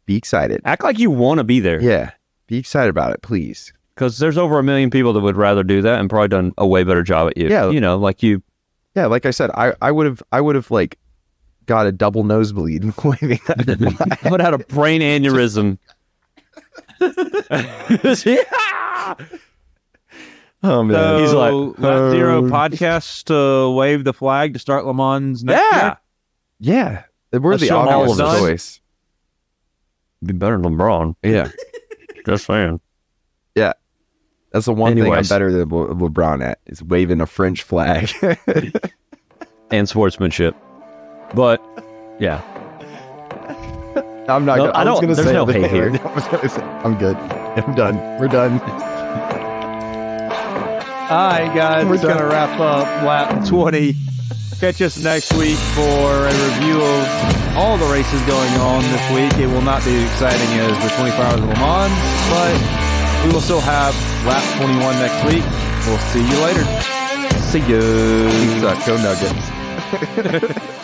Be excited. Act like you want to be there. Yeah. Be excited about it, please. Because there's over 1 million people that would rather do that and probably done a way better job at you. Yeah. You know, like you. Yeah, like I said, I would have like got a double nosebleed waving that flag. Put out a brain aneurysm. Yeah. Oh man. So, He's like, Lap Zero podcast to wave the flag to start Le Mans next Yeah. year? Yeah, we're Let's the show 'em all obvious of us. choice. Be better than LeBron. Yeah, Just saying. yeah. That's the one thing I'm Anyways. better than LeBron at is waving a French flag. And sportsmanship. But, yeah. I'm not. No, gonna, I I was don't- going to there's say no it, but hate here. I'm good. I'm done. We're done. All right, guys, We're it's going to done. wrap up lap 20. Catch us next week for a review of all the races going on this week. It will not be as exciting as the 24 Hours of Le Mans, but we will still have lap 21 next week. We'll see you later. See you. Go Nuggets.